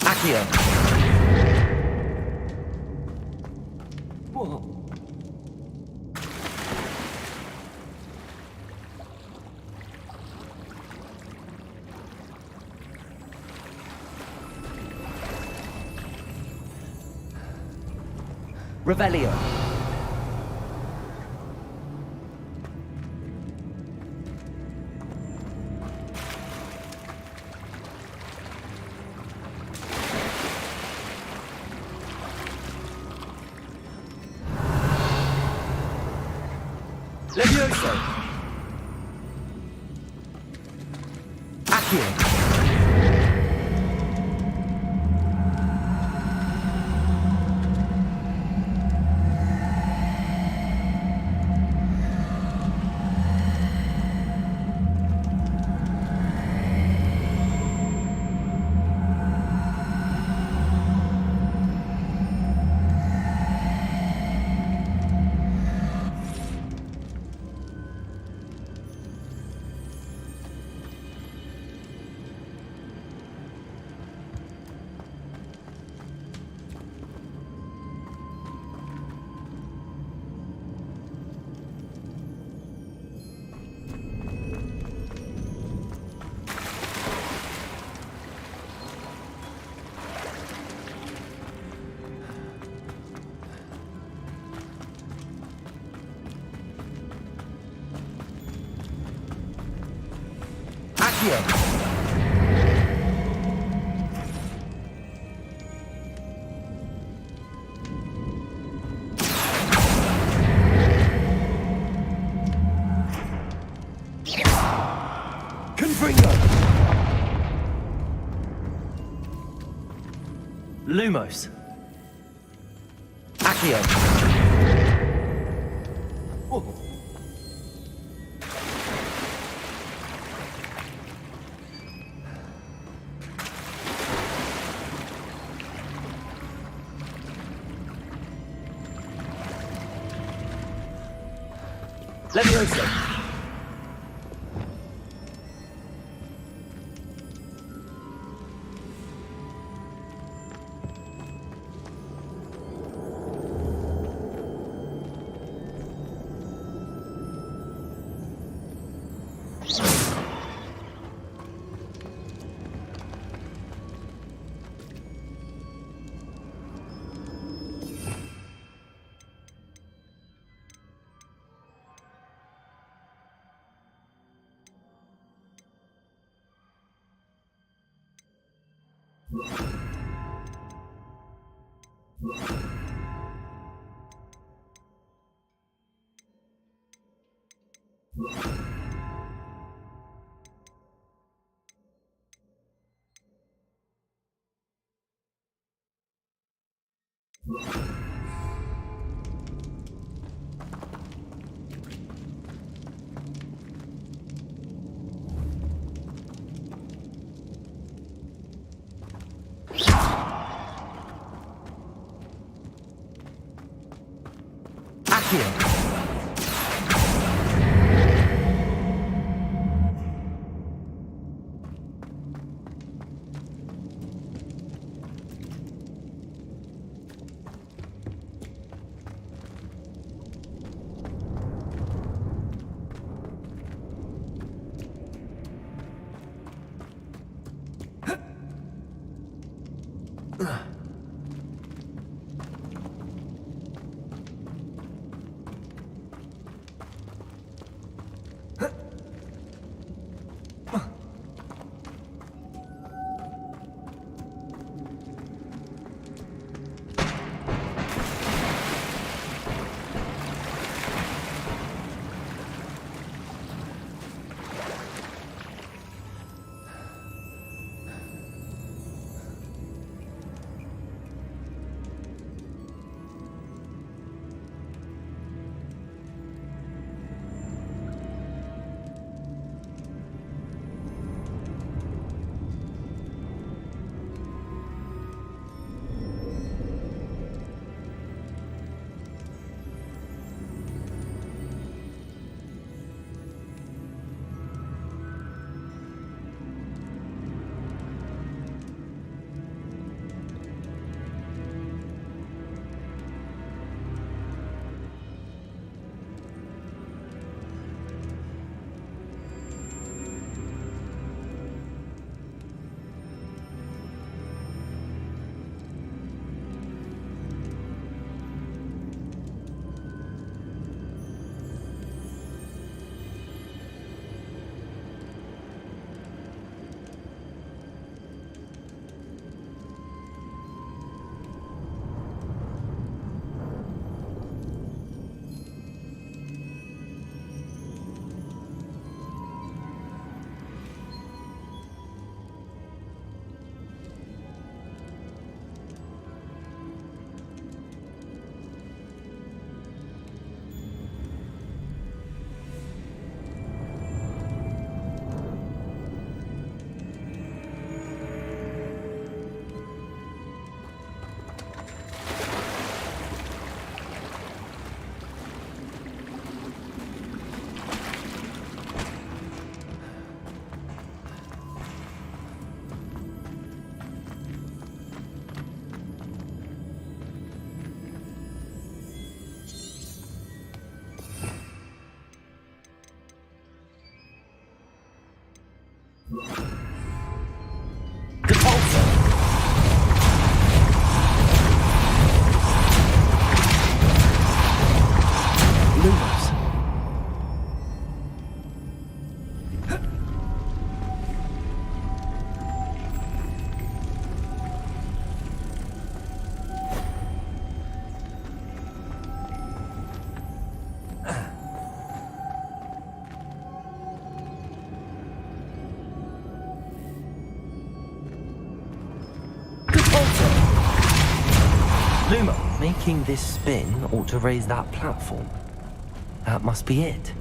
Accio! Whoa. Revelio. Levioso. Accio. Accio! Confringo! Lumos! Accio! Oh. Levioso! Accio! Lumo, making this spin ought to raise that platform. That must be it.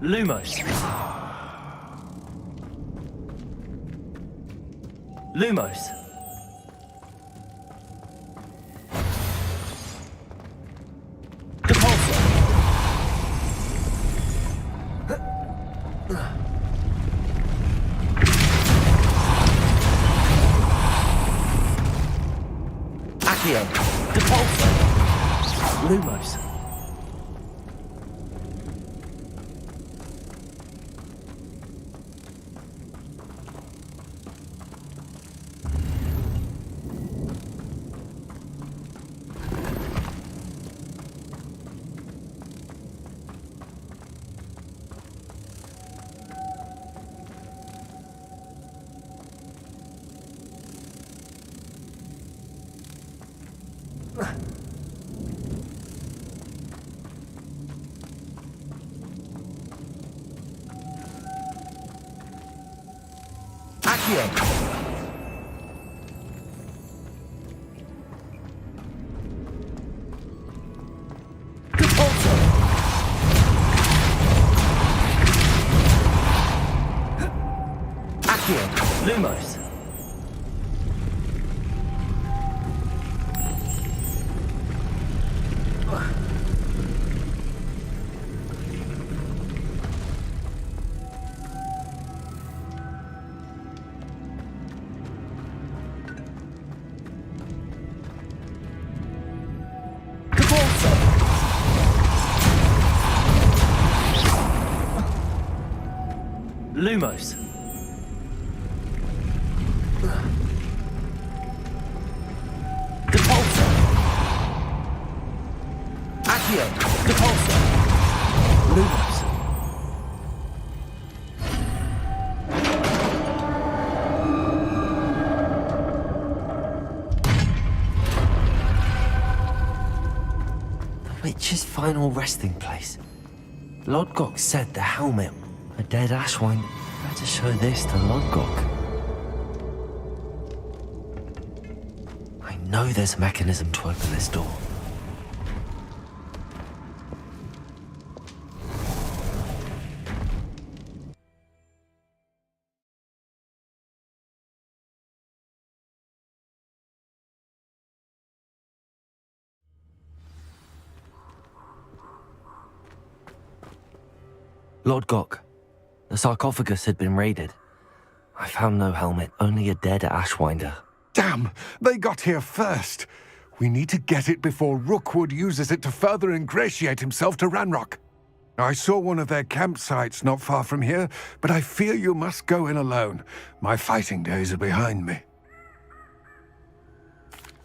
Lumos. Lumos. Depulso. Accio. Depulso. Lumos. Accio. Depulso. Accio. Lumos. Lumos. Depulso. Accio. Depulso. Lumos. The witch's final resting place. Lodgok said the helmet. A dead Ashwind. Better show this to Lodgok. I know there's a mechanism to open this door. Lodgok. The sarcophagus had been raided. I found no helmet, only a dead Ashwinder. Damn! They got here first! We need to get it before Rookwood uses it to further ingratiate himself to Ranrock. I saw one of their campsites not far from here, but I fear you must go in alone. My fighting days are behind me.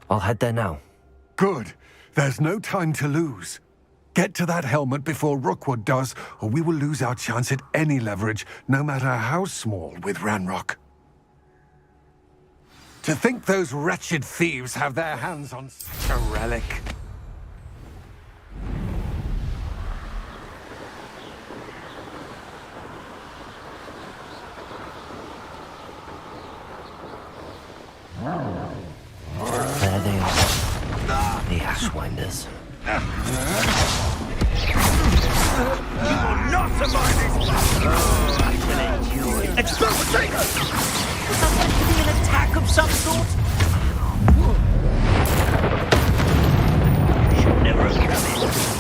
I'll head there now. Good. There's no time to lose. Get to that helmet before Rookwood does, or we will lose our chance at any leverage, no matter how small, with Ranrock. To think those wretched thieves have their hands on such a relic. There they are. The Ashwinders. You will not survive this battle! Oh, I will enjoy. Explosive! Was that meant to be an attack of some sort? You should never have done it.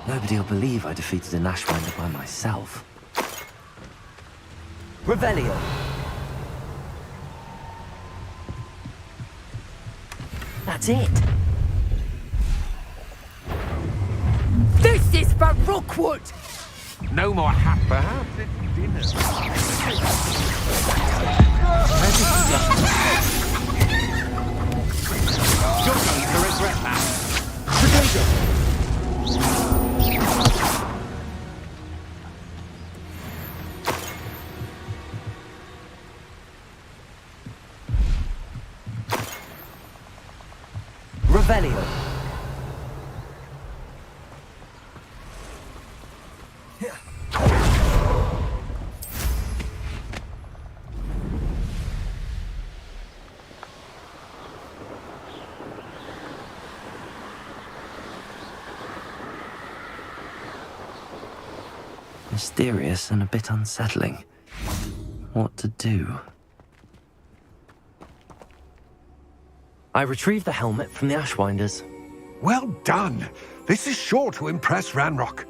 Nobody'll believe I defeated an Ashwinder by myself. Revelio. That's it. This is for Rookwood! No more hap, perhaps it's dinner. You're going to regret that. Revelio. Mysterious and a bit unsettling. What to do? I retrieved the helmet from the Ashwinders. Well done. This is sure to impress Ranrock.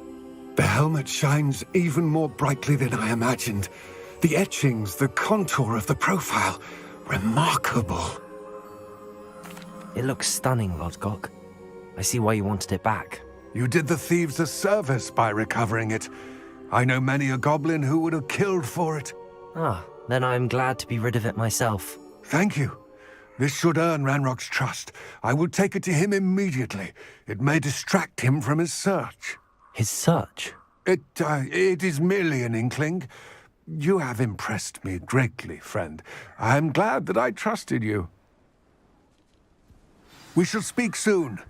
The helmet shines even more brightly than I imagined. The etchings, the contour of the profile. Remarkable. It looks stunning, Lodgok. I see why you wanted it back. You did the thieves a service by recovering it. I know many a goblin who would have killed for it. Ah, then I'm glad to be rid of it myself. Thank you. This should earn Ranrock's trust. I will take it to him immediately. It may distract him from his search. His search? It is merely an inkling. You have impressed me greatly, friend. I am glad that I trusted you. We shall speak soon.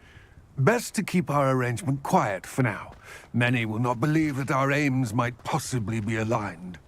Best to keep our arrangement quiet for now. Many will not believe that our aims might possibly be aligned.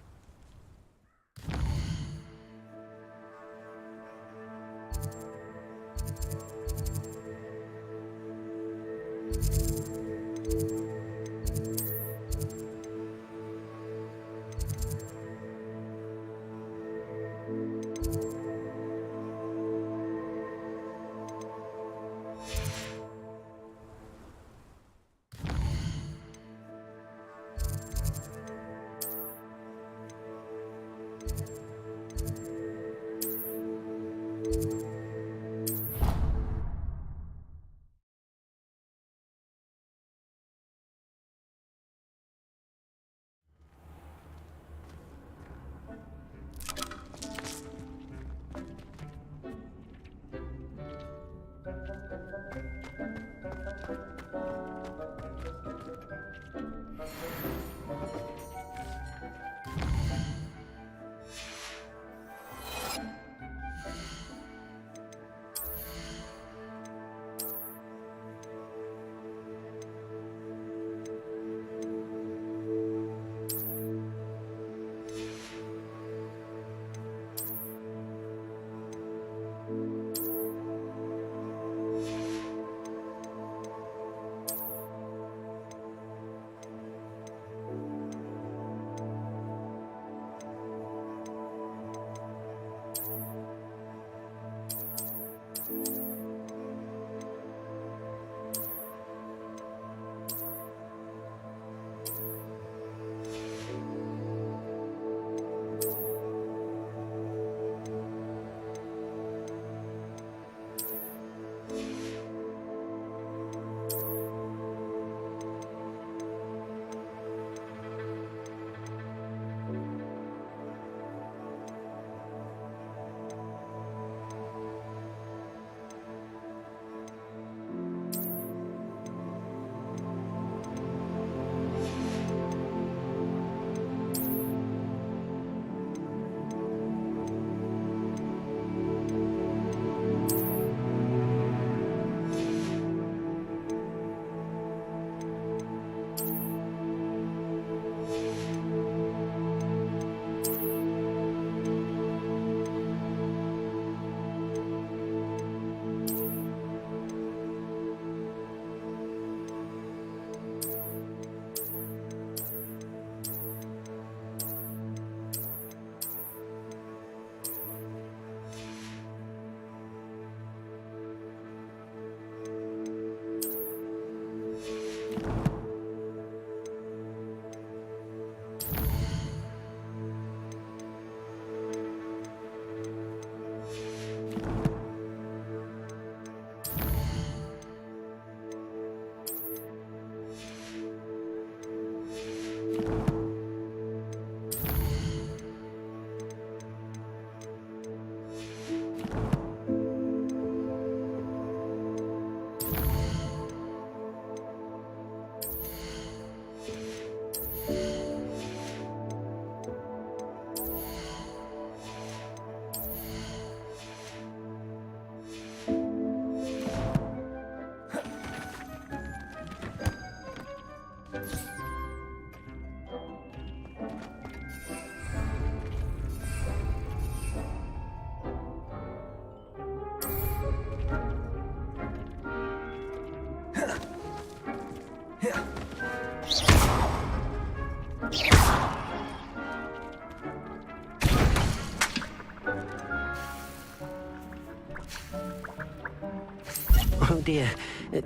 Oh dear.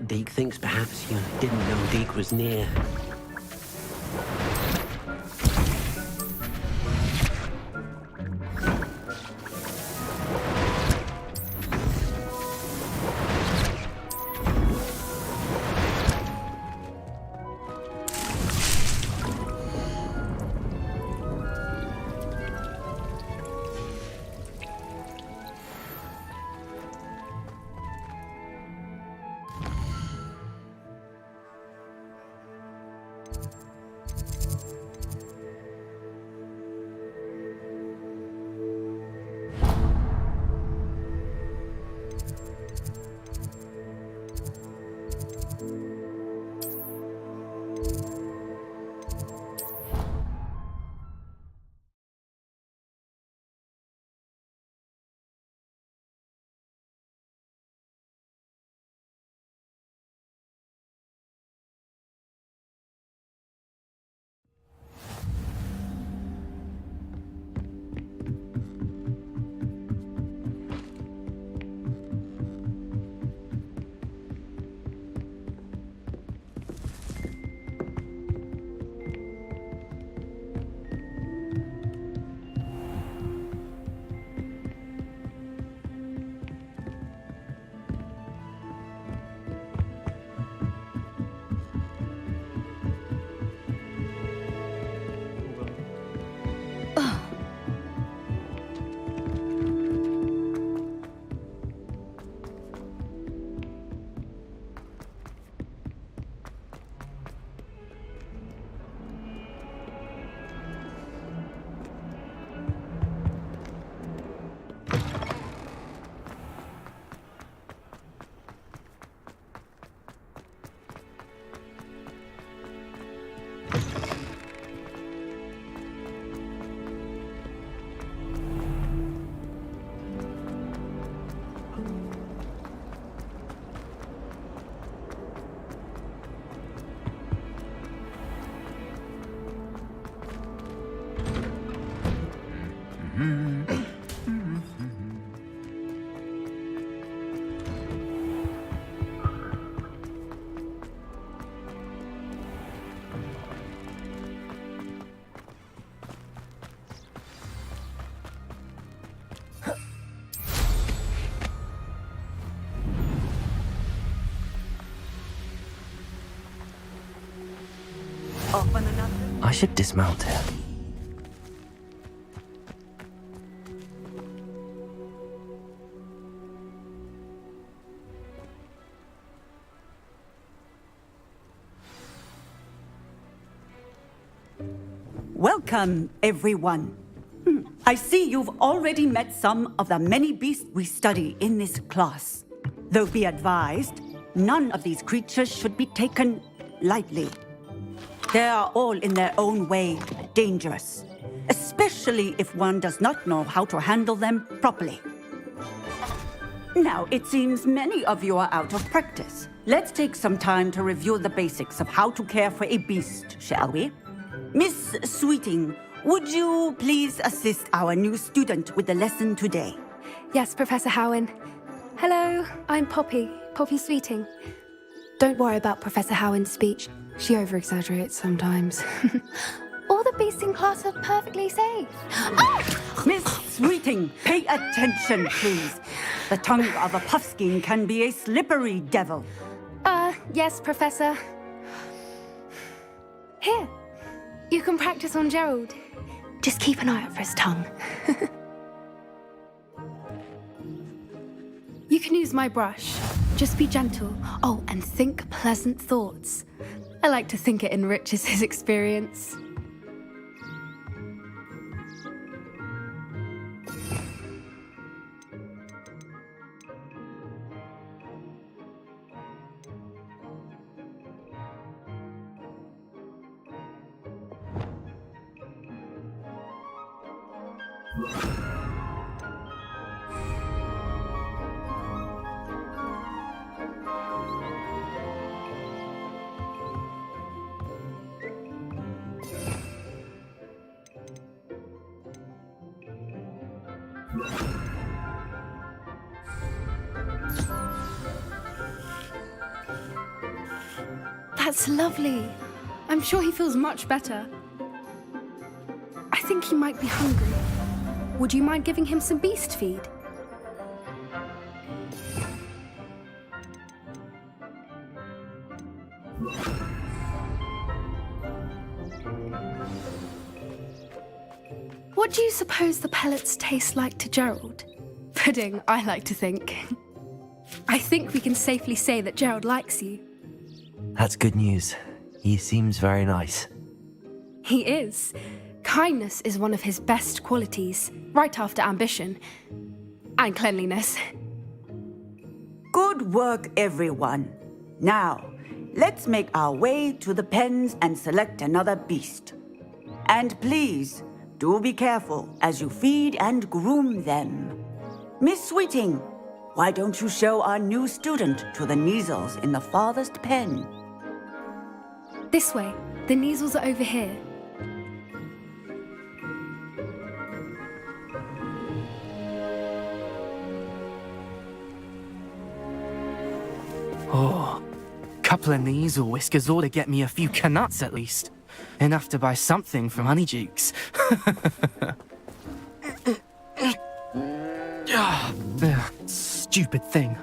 Deke thinks perhaps you didn't know Deke was near. I should dismount here. Welcome, everyone. I see you've already met some of the many beasts we study in this class. Though be advised, none of these creatures should be taken lightly. They are all in their own way dangerous, especially if one does not know how to handle them properly. Now, it seems many of you are out of practice. Let's take some time to review the basics of how to care for a beast, shall we? Miss Sweeting, would you please assist our new student with the lesson today? Yes, Professor Howen. Hello, I'm Poppy Sweeting. Don't worry about Professor Howen's speech. She over-exaggerates sometimes. All the beasts in class are perfectly safe. Oh! Miss Sweeting, pay attention, please. The tongue of a puffskein can be a slippery devil. Yes, Professor. Here, you can practice on Gerald. Just keep an eye out for his tongue. You can use my brush. Just be gentle. Oh, and think pleasant thoughts. I like to think it enriches his experience. That's lovely. I'm sure he feels much better. I think he might be hungry. Would you mind giving him some beast feed? What do you suppose the pellets taste like to Gerald? Pudding, I like to think. I think we can safely say that Gerald likes you. That's good news. He seems very nice. He is. Kindness is one of his best qualities, right after ambition. And cleanliness. Good work, everyone. Now, let's make our way to the pens and select another beast. And please, do be careful as you feed and groom them. Miss Sweeting, why don't you show our new student to the Neasels in the farthest pen? This way. The Neasels are over here. Oh, couple of Neasel whiskers ought to get me a few canuts at least. Enough to buy something from Honeydukes. Stupid thing.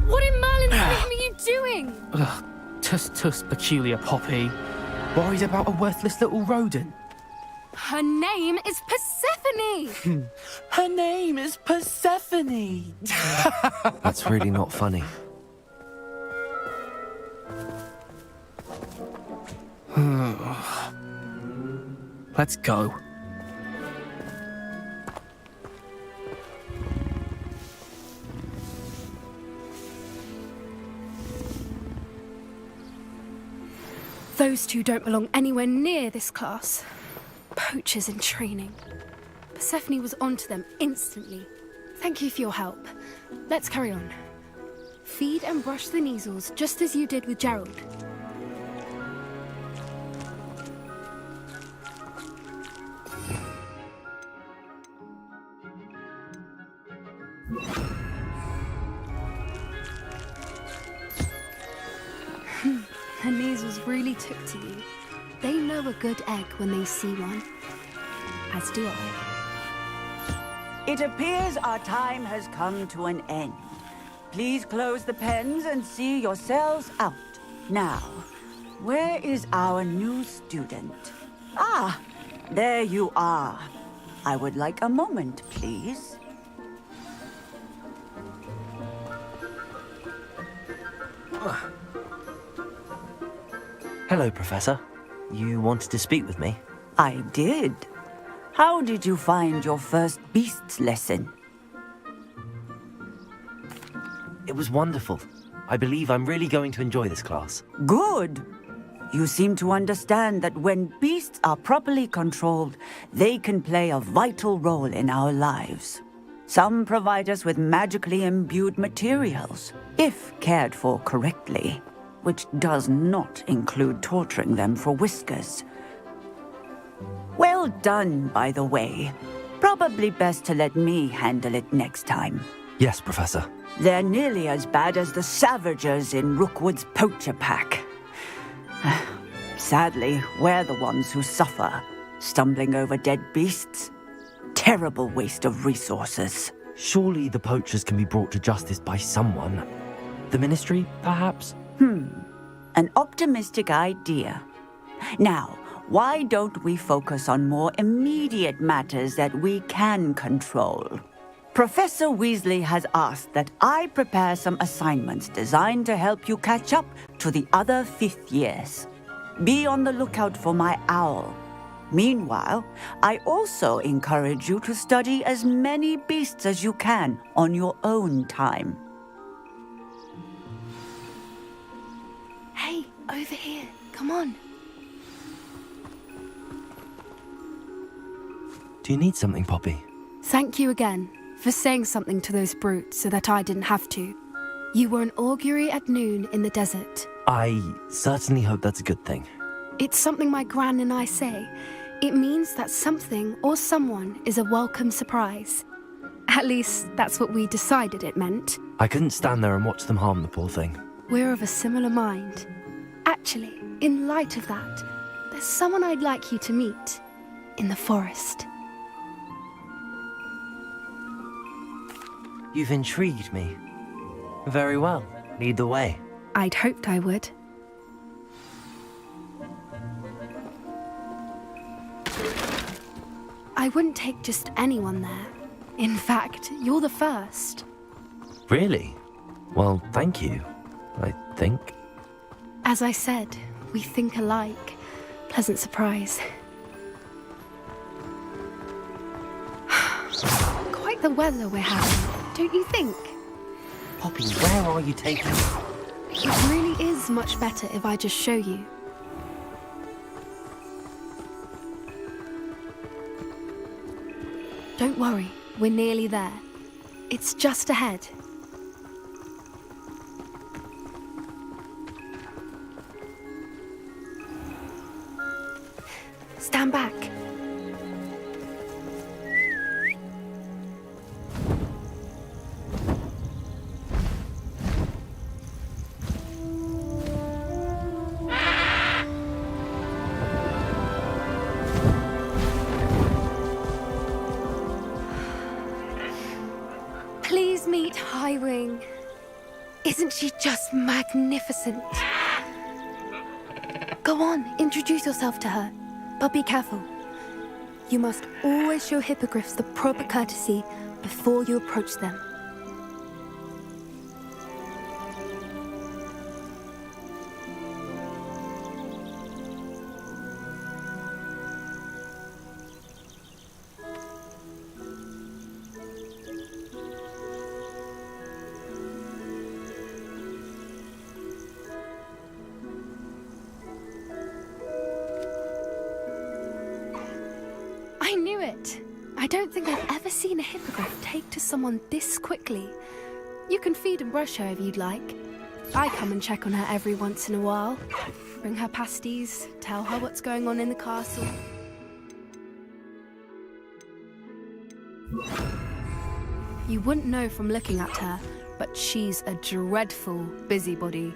What in Merlin's name are you doing? Tuss, peculiar Poppy. Worried about a worthless little rodent. Her name is Persephone! Her name is Persephone! That's really not funny. Let's go. Those two don't belong anywhere near this class. Poachers in training. Persephone was onto them instantly. Thank you for your help. Let's carry on. Feed and brush the Neasels just as you did with Gerald. The Neasels really took to you. They know a good egg when they see one. As do I. It appears our time has come to an end. Please close the pens and see yourselves out. Now, where is our new student? Ah, there you are. I would like a moment, please. Hello, Professor. You wanted to speak with me? I did. How did you find your first beasts lesson? It was wonderful. I believe I'm really going to enjoy this class. Good. You seem to understand that when beasts are properly controlled, they can play a vital role in our lives. Some provide us with magically imbued materials, if cared for correctly, which does not include torturing them for whiskers. Well done, by the way. Probably best to let me handle it next time. Yes, Professor. They're nearly as bad as the Savagers in Rookwood's poacher pack. Sadly, we're the ones who suffer, stumbling over dead beasts. Terrible waste of resources. Surely the poachers can be brought to justice by someone. The Ministry, perhaps? An optimistic idea. Now, why don't we focus on more immediate matters that we can control? Professor Weasley has asked that I prepare some assignments designed to help you catch up to the other fifth years. Be on the lookout for my owl. Meanwhile, I also encourage you to study as many beasts as you can on your own time. Hey, over here. Come on. Do you need something, Poppy? Thank you again for saying something to those brutes so that I didn't have to. You were an augury at noon in the desert. I certainly hope that's a good thing. It's something my gran and I say. It means that something or someone is a welcome surprise. At least, that's what we decided it meant. I couldn't stand there and watch them harm the poor thing. We're of a similar mind. Actually, in light of that, there's someone I'd like you to meet in the forest. You've intrigued me. Very well. Lead the way. I'd hoped I would. I wouldn't take just anyone there. In fact, you're the first. Really? Well, thank you, I think. As I said, we think alike. Pleasant surprise. Quite the weather we're having, don't you think? Poppy, where are you taking me? It really is much better if I just show you. Don't worry, we're nearly there. It's just ahead. Stand back. Please meet Highwing. Isn't she just magnificent? Go on, introduce yourself to her. But be careful. You must always show hippogriffs the proper courtesy before you approach them. I knew it. I don't think I've ever seen a hippogriff take to someone this quickly. You can feed and brush her if you'd like. I come and check on her every once in a while. Bring her pasties, tell her what's going on in the castle. You wouldn't know from looking at her, but she's a dreadful busybody.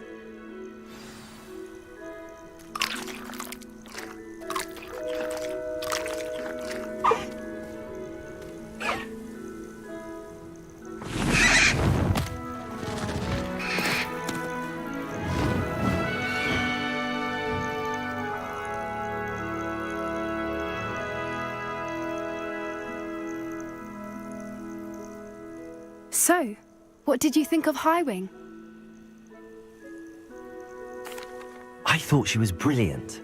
So, what did you think of Highwing? I thought she was brilliant.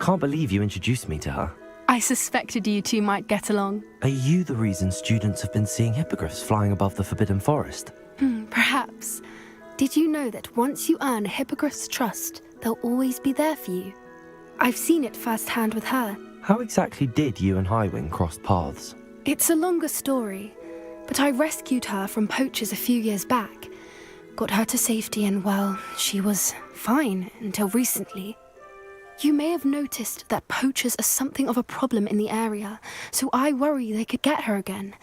Can't believe you introduced me to her. I suspected you two might get along. Are you the reason students have been seeing hippogriffs flying above the Forbidden Forest? Perhaps. Did you know that once you earn a hippogriff's trust, they'll always be there for you? I've seen it firsthand with her. How exactly did you and Highwing cross paths? It's a longer story, but I rescued her from poachers a few years back. Got her to safety and, well, she was fine until recently. You may have noticed that poachers are something of a problem in the area, so I worry they could get her again.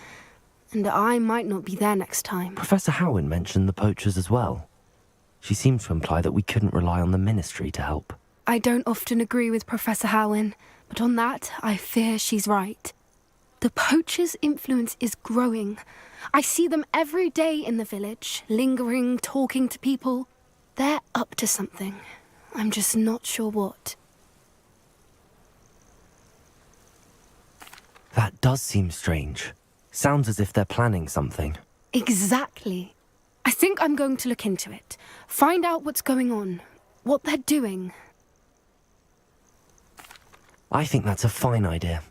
And I might not be there next time. Professor Howin mentioned the poachers as well. She seemed to imply that we couldn't rely on the Ministry to help. I don't often agree with Professor Howin, but on that, I fear she's right. The poachers' influence is growing. I see them every day in the village, lingering, talking to people. They're up to something. I'm just not sure what. That does seem strange. Sounds as if they're planning something. Exactly. I think I'm going to look into it. Find out what's going on. What they're doing. I think that's a fine idea.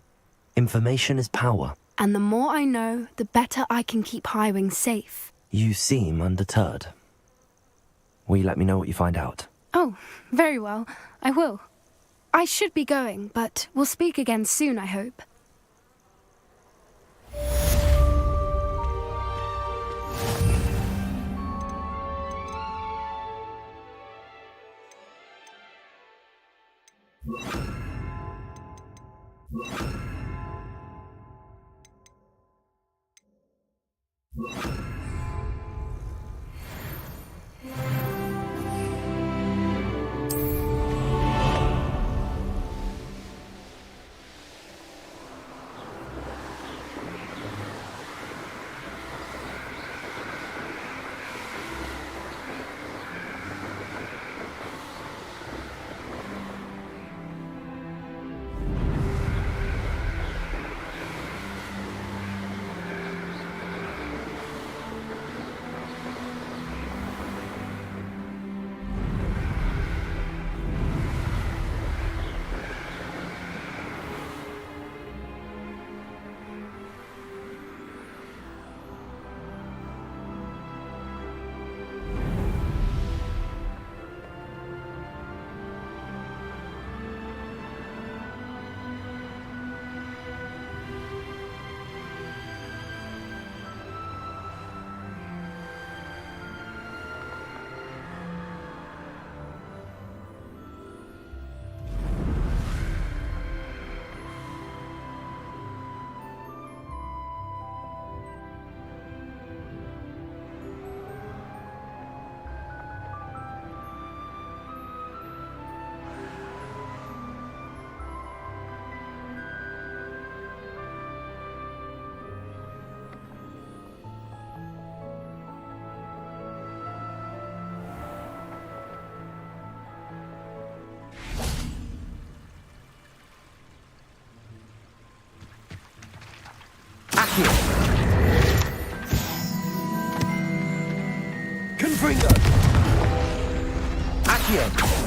Information is power. And the more I know, the better I can keep Highwing safe. You seem undeterred. Will you let me know what you find out? Oh, very well. I will. I should be going, but we'll speak again soon, I hope. Confringo! Accio!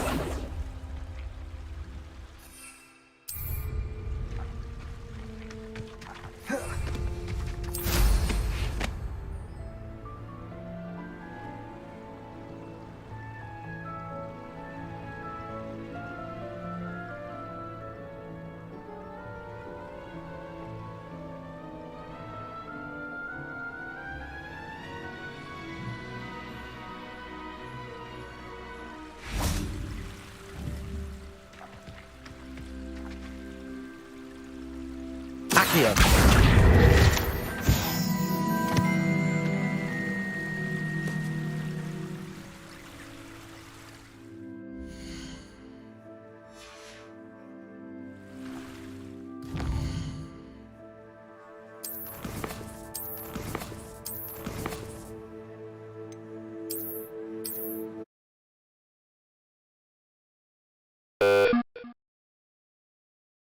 Accio!